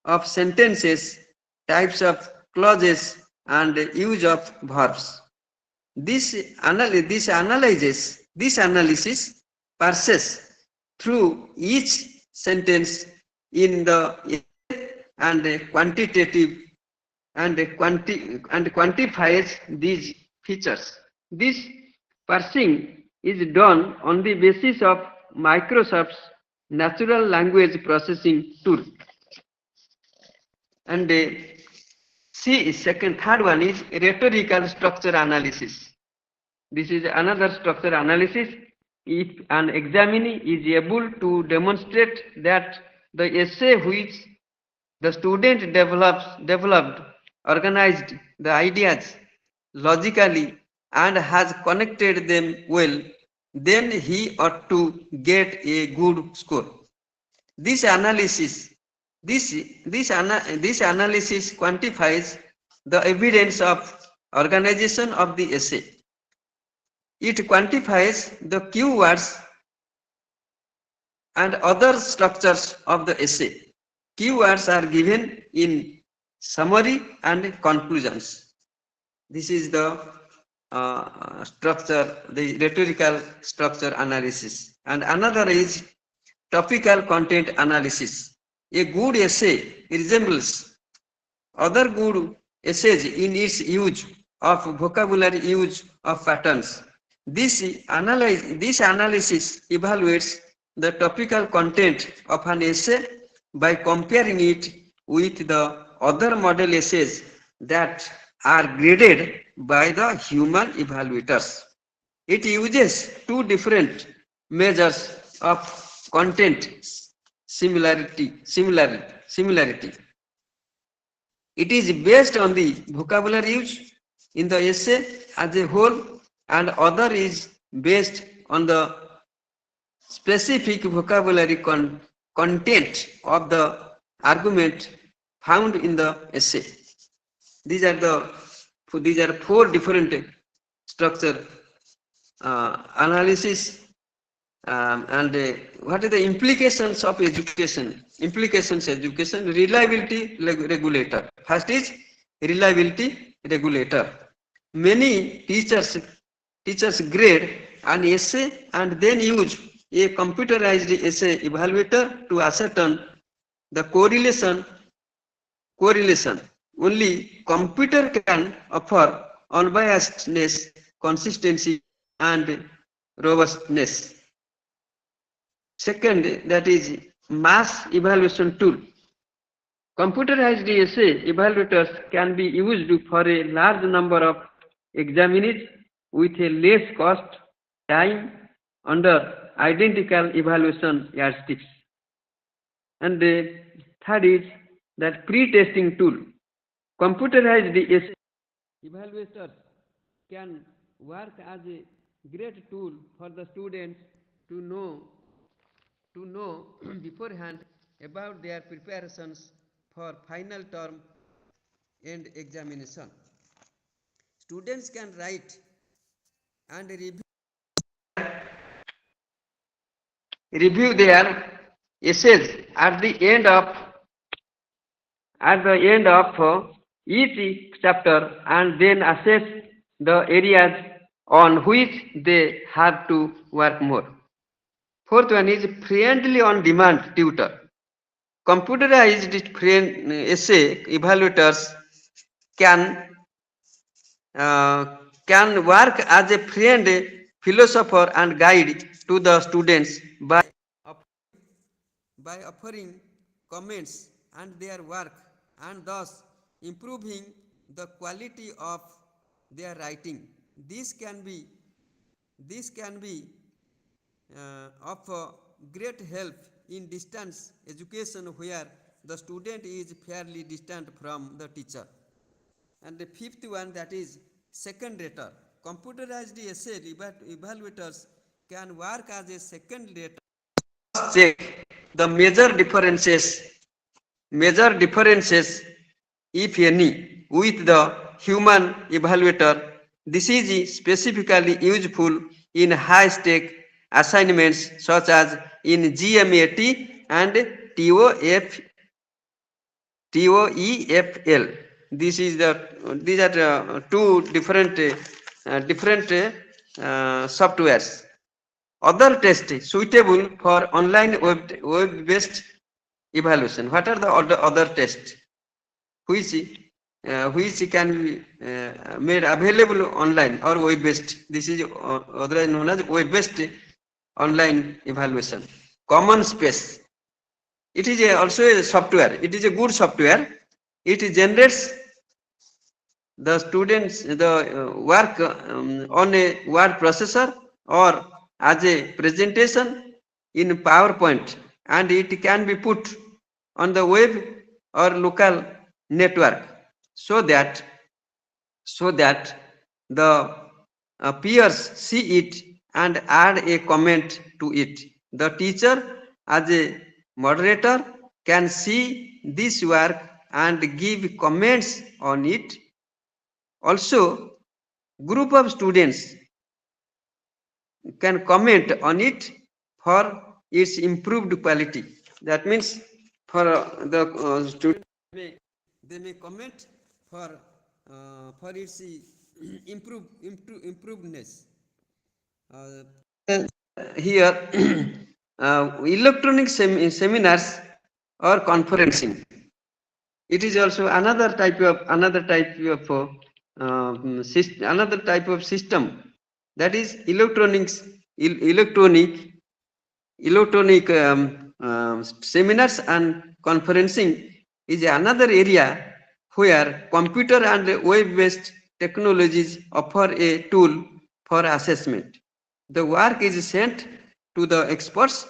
of sentences, types of clauses, and use of verbs. This analysis passes through each sentence in the and quantitative and quantifies these features. This parsing is done on the basis of Microsoft's natural language processing tool. And third one is rhetorical structure analysis. This is another structure analysis. If an examinee is able to demonstrate that the essay which the student developed, organized the ideas logically and has connected them well, then he ought to get a good score. This analysis, this analysis quantifies the evidence of organization of the essay. It quantifies the keywords and other structures of the essay. Keywords are given in summary and conclusions. This is the structure, the rhetorical structure analysis. And another is topical content analysis. A good essay resembles other good essays in its use of vocabulary, use of patterns. This analysis evaluates the topical content of an essay by comparing it with the other model essays that are graded by the human evaluators. It uses two different measures of content similarity. It is based on the vocabulary used in the essay as a whole, and other is based on the specific vocabulary content of the argument found in the essay. These are four different structure analysis. And what are the implications of education? Reliability regulator. First is reliability regulator. Many teachers grade an essay and then use a computerized essay evaluator to ascertain the correlation. Only computer can offer unbiasedness, consistency, and robustness. Second, that is mass evaluation tool. Computerized essay evaluators can be used for a large number of examinees with a less cost, time, under identical evaluation yardsticks. And the third is that pre-testing tool. Computerized essay evaluators can work as a great tool for the students to know beforehand about their preparations for final term and examination. Students can write and review their essays at the end of each chapter and then assess the areas on which they have to work more. Fourth one is friendly on demand tutor. Computerized essay evaluators can work as a friend, philosopher, and guide to the students by offering comments and their work, and thus improving the quality of their writing. This can be of great help in distance education where the student is fairly distant from the teacher. And the fifth one, that is second rater. Computerized essay evaluators can work as a second rater. Check the major differences, if any, with the human evaluator. This is specifically useful in high-stake assignments such as in GMAT and TOEFL. These are two different softwares. Other tests suitable for online web-based evaluation. What are the other tests which can be made available online or web based? This is otherwise known as web based online evaluation. Common space. It is also a software. It is a good software. It generates the students the work on a word processor or as a presentation in PowerPoint, and it can be put on the web or local network so that the peers see it and add a comment to it. The teacher as a moderator can see this work and give comments on it. Also, group of students can comment on it for its improved quality. That means for the student, they may comment for its improvedness. Here, electronic seminars or conferencing. It is also another type of another type of system, that is electronics electronic seminars and conferencing is another area where computer and web based technologies offer a tool for assessment. The work is sent to the experts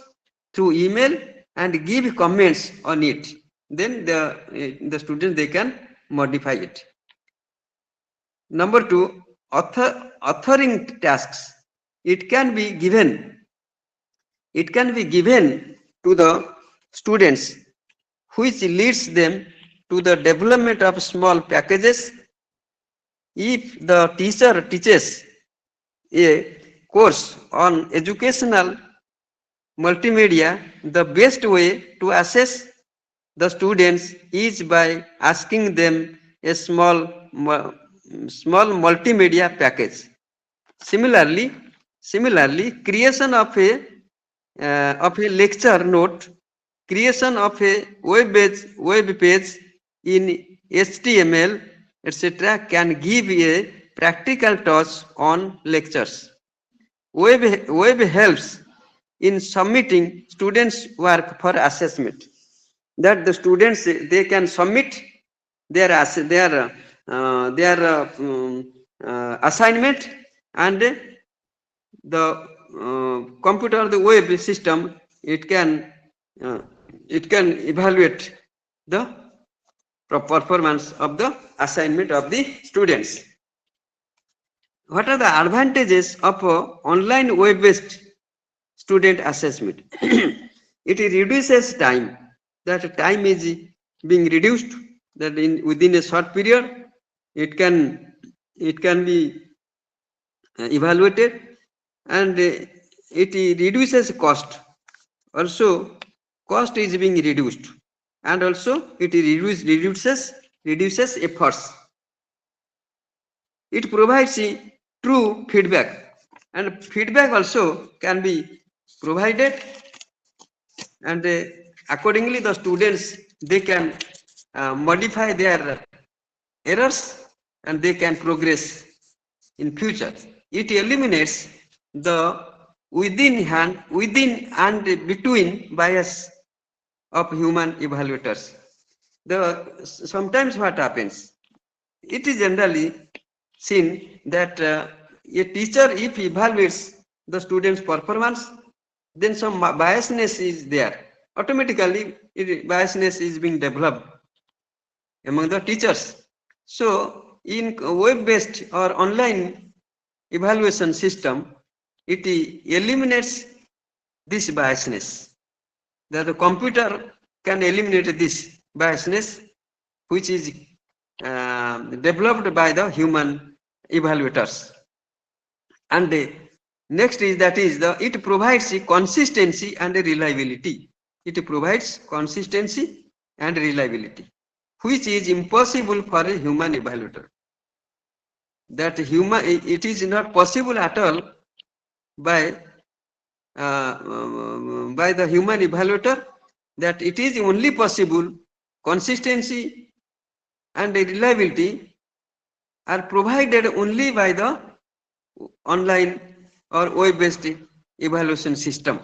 through email and give comments on it. Then the students, they can modify it. Number 2, authoring tasks. It can be given to the students, which leads them to the development of small packages. If the teacher teaches a course on educational multimedia, the best way to assess the students is by asking them a small multimedia package. Similarly, creation of a lecture note, creation of a web page in HTML, etc., can give a practical touch on lectures. Web helps in submitting students' work for assessment. That the students, they can submit their assignment, and the computer, the web system, it can evaluate the performance of the assignment of the students. What are the advantages of online web based student assessment? It reduces time. That time is being reduced, that within a short period it can be evaluated, and it reduces cost. Also, cost is being reduced, and also it reduces efforts. It provides true feedback, and feedback also can be provided, and accordingly the students, they can modify their errors and they can progress in future. It eliminates the within and between bias of human evaluators. Sometimes what happens, it is generally seen that a teacher, if evaluates the student's performance, then some biasness is there. Automatically, biasness is being developed among the teachers. So, in web-based or online evaluation system, it eliminates this biasness. That the computer can eliminate this biasness, which is developed by the human evaluators. And next is it provides consistency and reliability. It provides consistency and reliability, which is impossible for a human evaluator. It is not possible at all by the human evaluator that it is only possible consistency and reliability are provided only by the online or web-based evaluation system.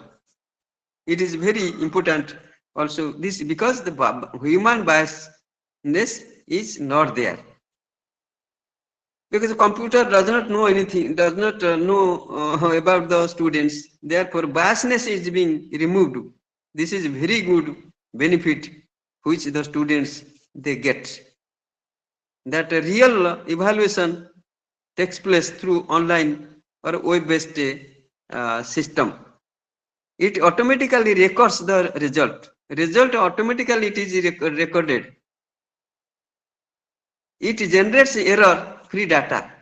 It is very important also this because the human biasness is not there. Because the computer does not know anything, does not know about the students. Therefore, biasness is being removed. This is very good benefit which the students they get. That a real evaluation takes place through online or web-based system. It automatically records the result. Result automatically it is recorded. It generates error-free data.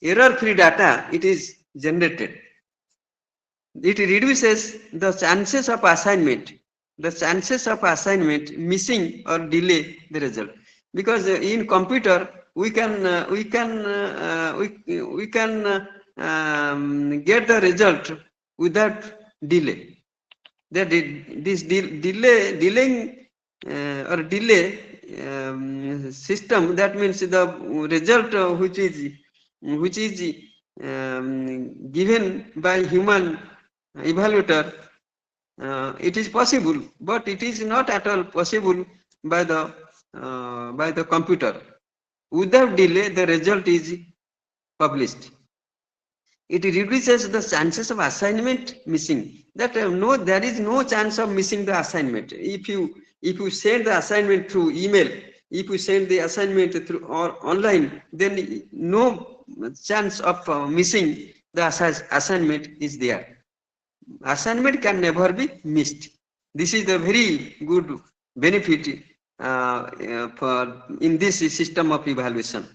Error-free data it is generated. It reduces the chances of assignment. The chances of assignment missing or delay the result. Because in computer we can get the result without delay. That this delaying or delay system, that means the result which is given by human evaluator, it is possible, but it is not at all possible by the computer. Without delay, the result is published. It reduces the chances of assignment missing. That there is no chance of missing the assignment. If you send the assignment through email, if you send the assignment through or online, then no chance of missing the assignment is there. Assignment can never be missed. This is a very good benefit in this system of evaluation.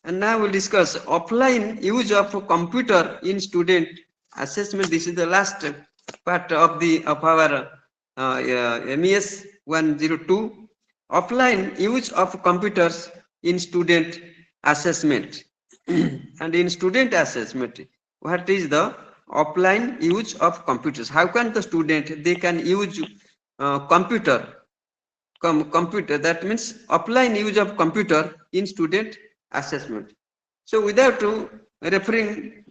And now we'll discuss offline use of computer in student assessment. This is the last part of our MES-102. Offline use of computers in student assessment. And in student assessment, what is the offline use of computers? How can the student they can use computer? Computer, that means offline use of computer in student assessment. So without referring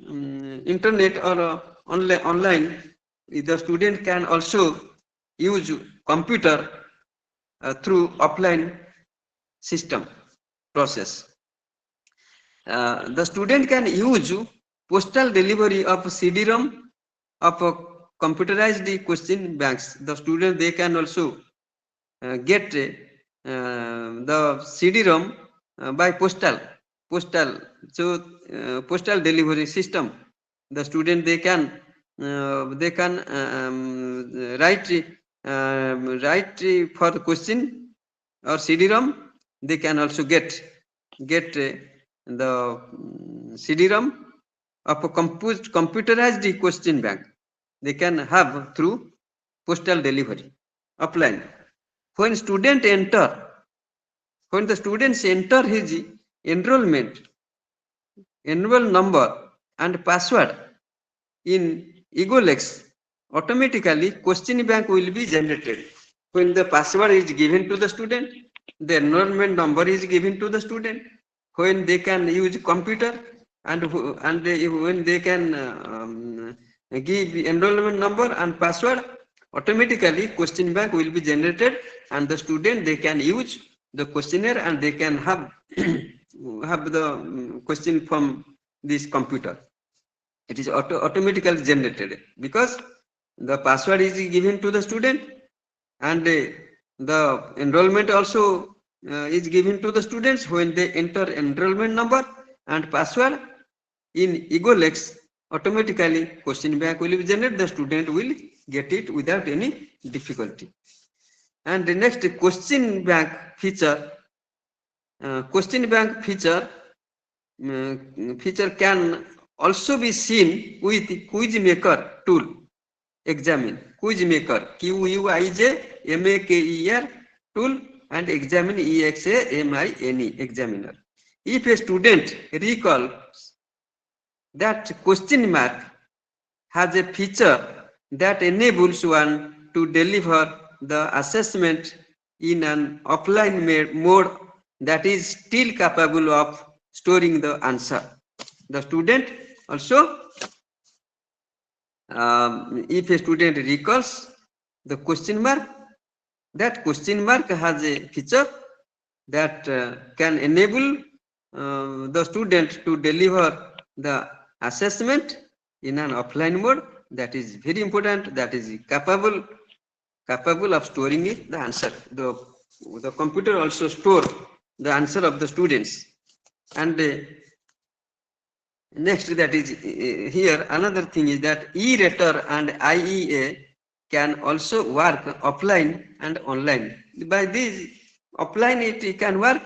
internet or online, the student can also use computer through offline system process. The student can use postal delivery of CD-ROM of computerized question banks. The student they can also get the CD-ROM by postal. So postal delivery system. The student they can write for the question or CD-ROM. They can also get the CD-ROM of a computerized question bank. They can have through postal delivery offline. When the students enter his enroll number and password in EgoLex, automatically question bank will be generated. When the password is given to the student, the enrollment number is given to the student. When they can use computer and when they can give enrollment number and password, automatically question bank will be generated, and the student they can use the questionnaire and they can have the question from this computer. It is automatically generated because the password is given to the student and the enrollment also is given to the students. When they enter enrollment number and password in EgoLex, automatically question bank will be generated. The student will get it without any difficulty. And the next question bank feature. Question bank feature can also be seen with quiz maker tool. Examine quiz maker QUIZMAKER tool and examine EXAMINE examiner. If a student recalls that question mark has a feature that enables one to deliver the assessment in an offline mode that is still capable of storing the answer. The student also, if a student recalls the question mark, that question mark has a feature that can enable the student to deliver the assessment in an offline mode. That is very important. That is capable of storing it, the answer. The computer also store the answer of the students. And next, that is here another thing is that e-rater and IEA can also work offline and online. By this offline it can work,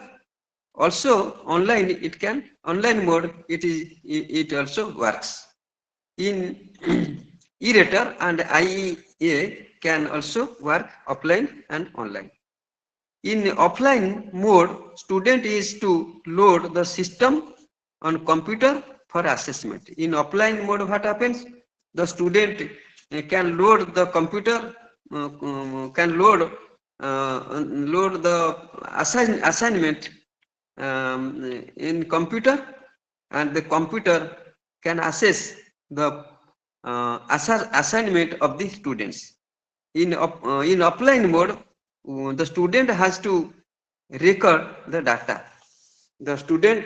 also online it can, online mode it also works. In e-rater and IEA can also work offline and online. In offline mode, student is to load the system on computer for assessment. In offline mode, what happens? The student can load the computer, can load the assignment in computer, and the computer can assess the assignment of the students. In offline mode, the student has to record the data. The student,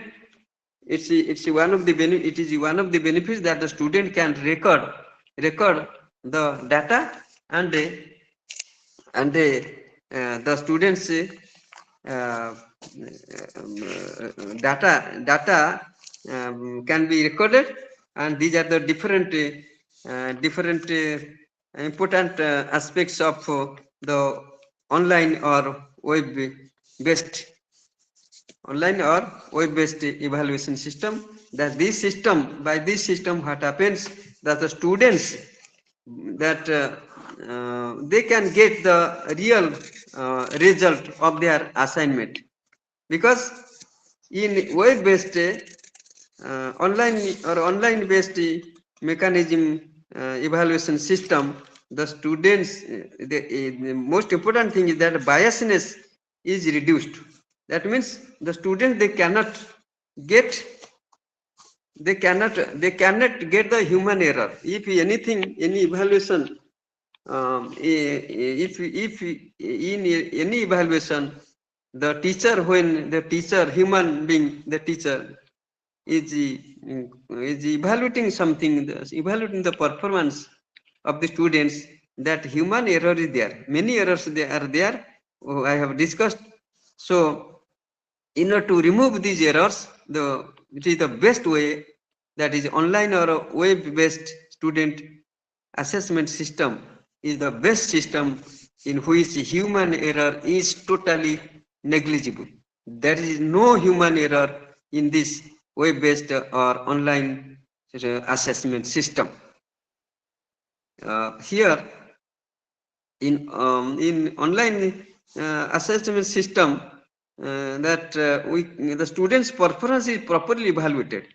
it's one of the benefits that the student can record the data, and the students data can be recorded, and these are the different important aspects of the online or web-based evaluation system. That this system, by this system, what happens, that the students, that they can get the real result of their assignment, because in web-based online based mechanism evaluation system, the students, the most important thing is that biasness is reduced. That means the students, they cannot get the human error. If anything, any evaluation, if in any evaluation, the teacher, when the teacher, human being, the teacher is evaluating something, evaluating the performance of the students, that human error is there. Many errors are there. I have discussed. So, in order to remove these errors, it is the best way, that is online or web-based student assessment system is the best system in which human error is totally negligible. There is no human error in this web-based or online assessment system. Here, in online assessment system, that the students' performance is properly evaluated.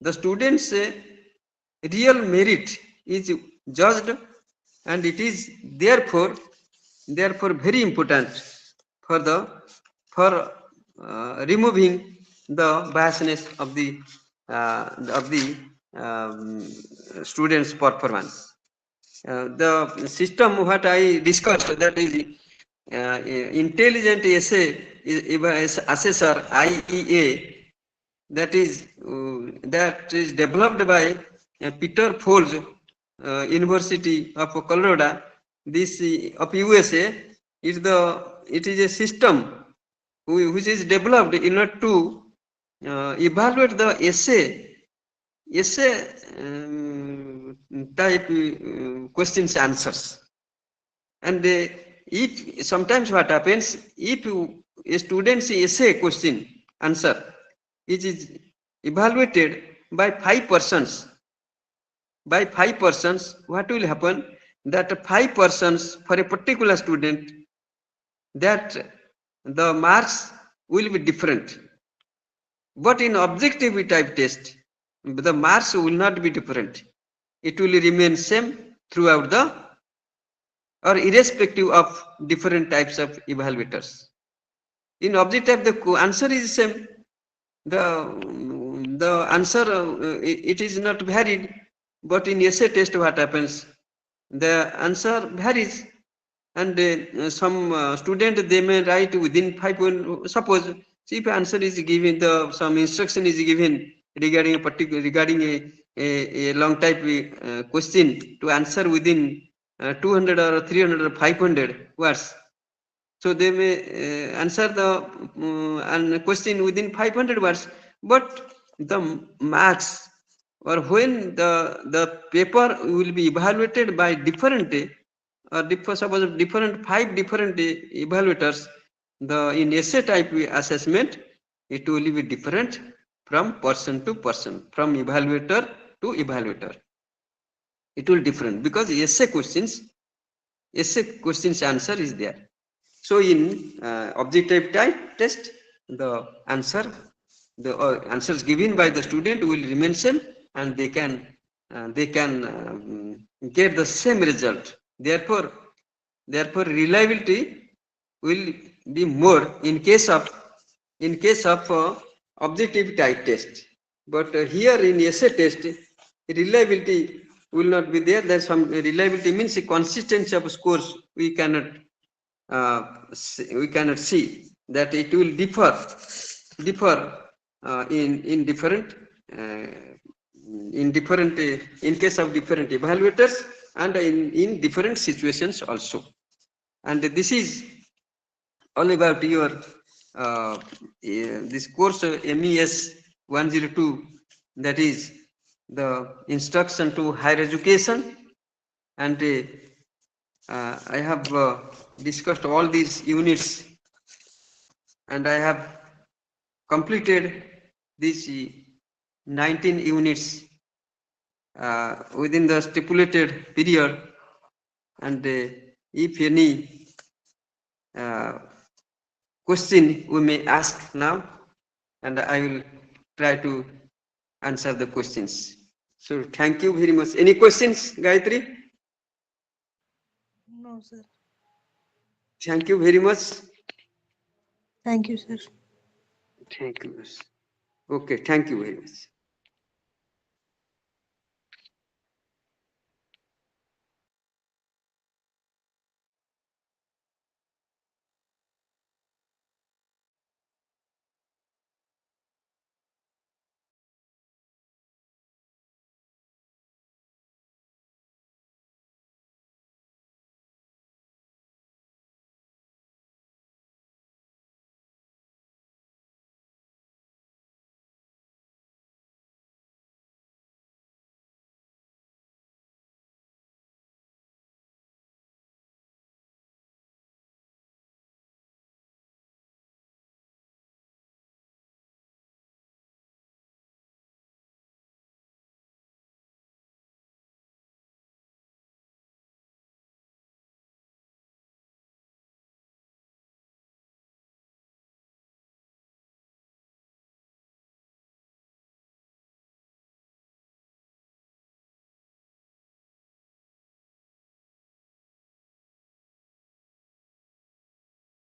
The students' real merit is judged, and it is therefore very important for removing the biasness of the students' performance. The system what I discussed, that is intelligent assessor IEA, that is developed by Peter Folds, University of Colorado, this of USA. It is a system which is developed in order to evaluate the essay type questions answers. And if sometimes what happens, if a student's essay question answer is evaluated by 5 persons, what will happen, that 5 persons for a particular student, that the marks will be different. But in objective type test, the marks will not be different. It will remain same throughout the or irrespective of different types of evaluators. In object type, the answer is same. The answer it is not varied, but in essay test what happens? The answer varies, and some student they may write within 5. Suppose if answer is given, the some instruction is given regarding a particular regarding a long type question to answer within 200 or 300 or 500 words. So they may answer the question within 500 words, but the marks, or when the paper will be evaluated by different suppose different 5 different evaluators, the in essay type assessment it will be different from person to person, from evaluator to evaluator. It will different because essay questions answer is there. So in objective type test, the answers given by the student will remain same, and they can get the same result. Therefore, reliability will be more in case of objective type test. But here in essay test, reliability will not be there. There's some reliability means a consistency of scores. We cannot see that it will differ in different in case of different evaluators, and in different situations also. And this is all about your this course MES-102, that is the instruction to higher education. And I have discussed all these units, and I have completed these 19 units within the stipulated period. And if any question we may ask now, and I will try to answer the questions. So thank you very much. Any questions, Gayatri?
No, sir.
Thank you very much.
Thank you, sir.
Thank you. Okay, thank you very much.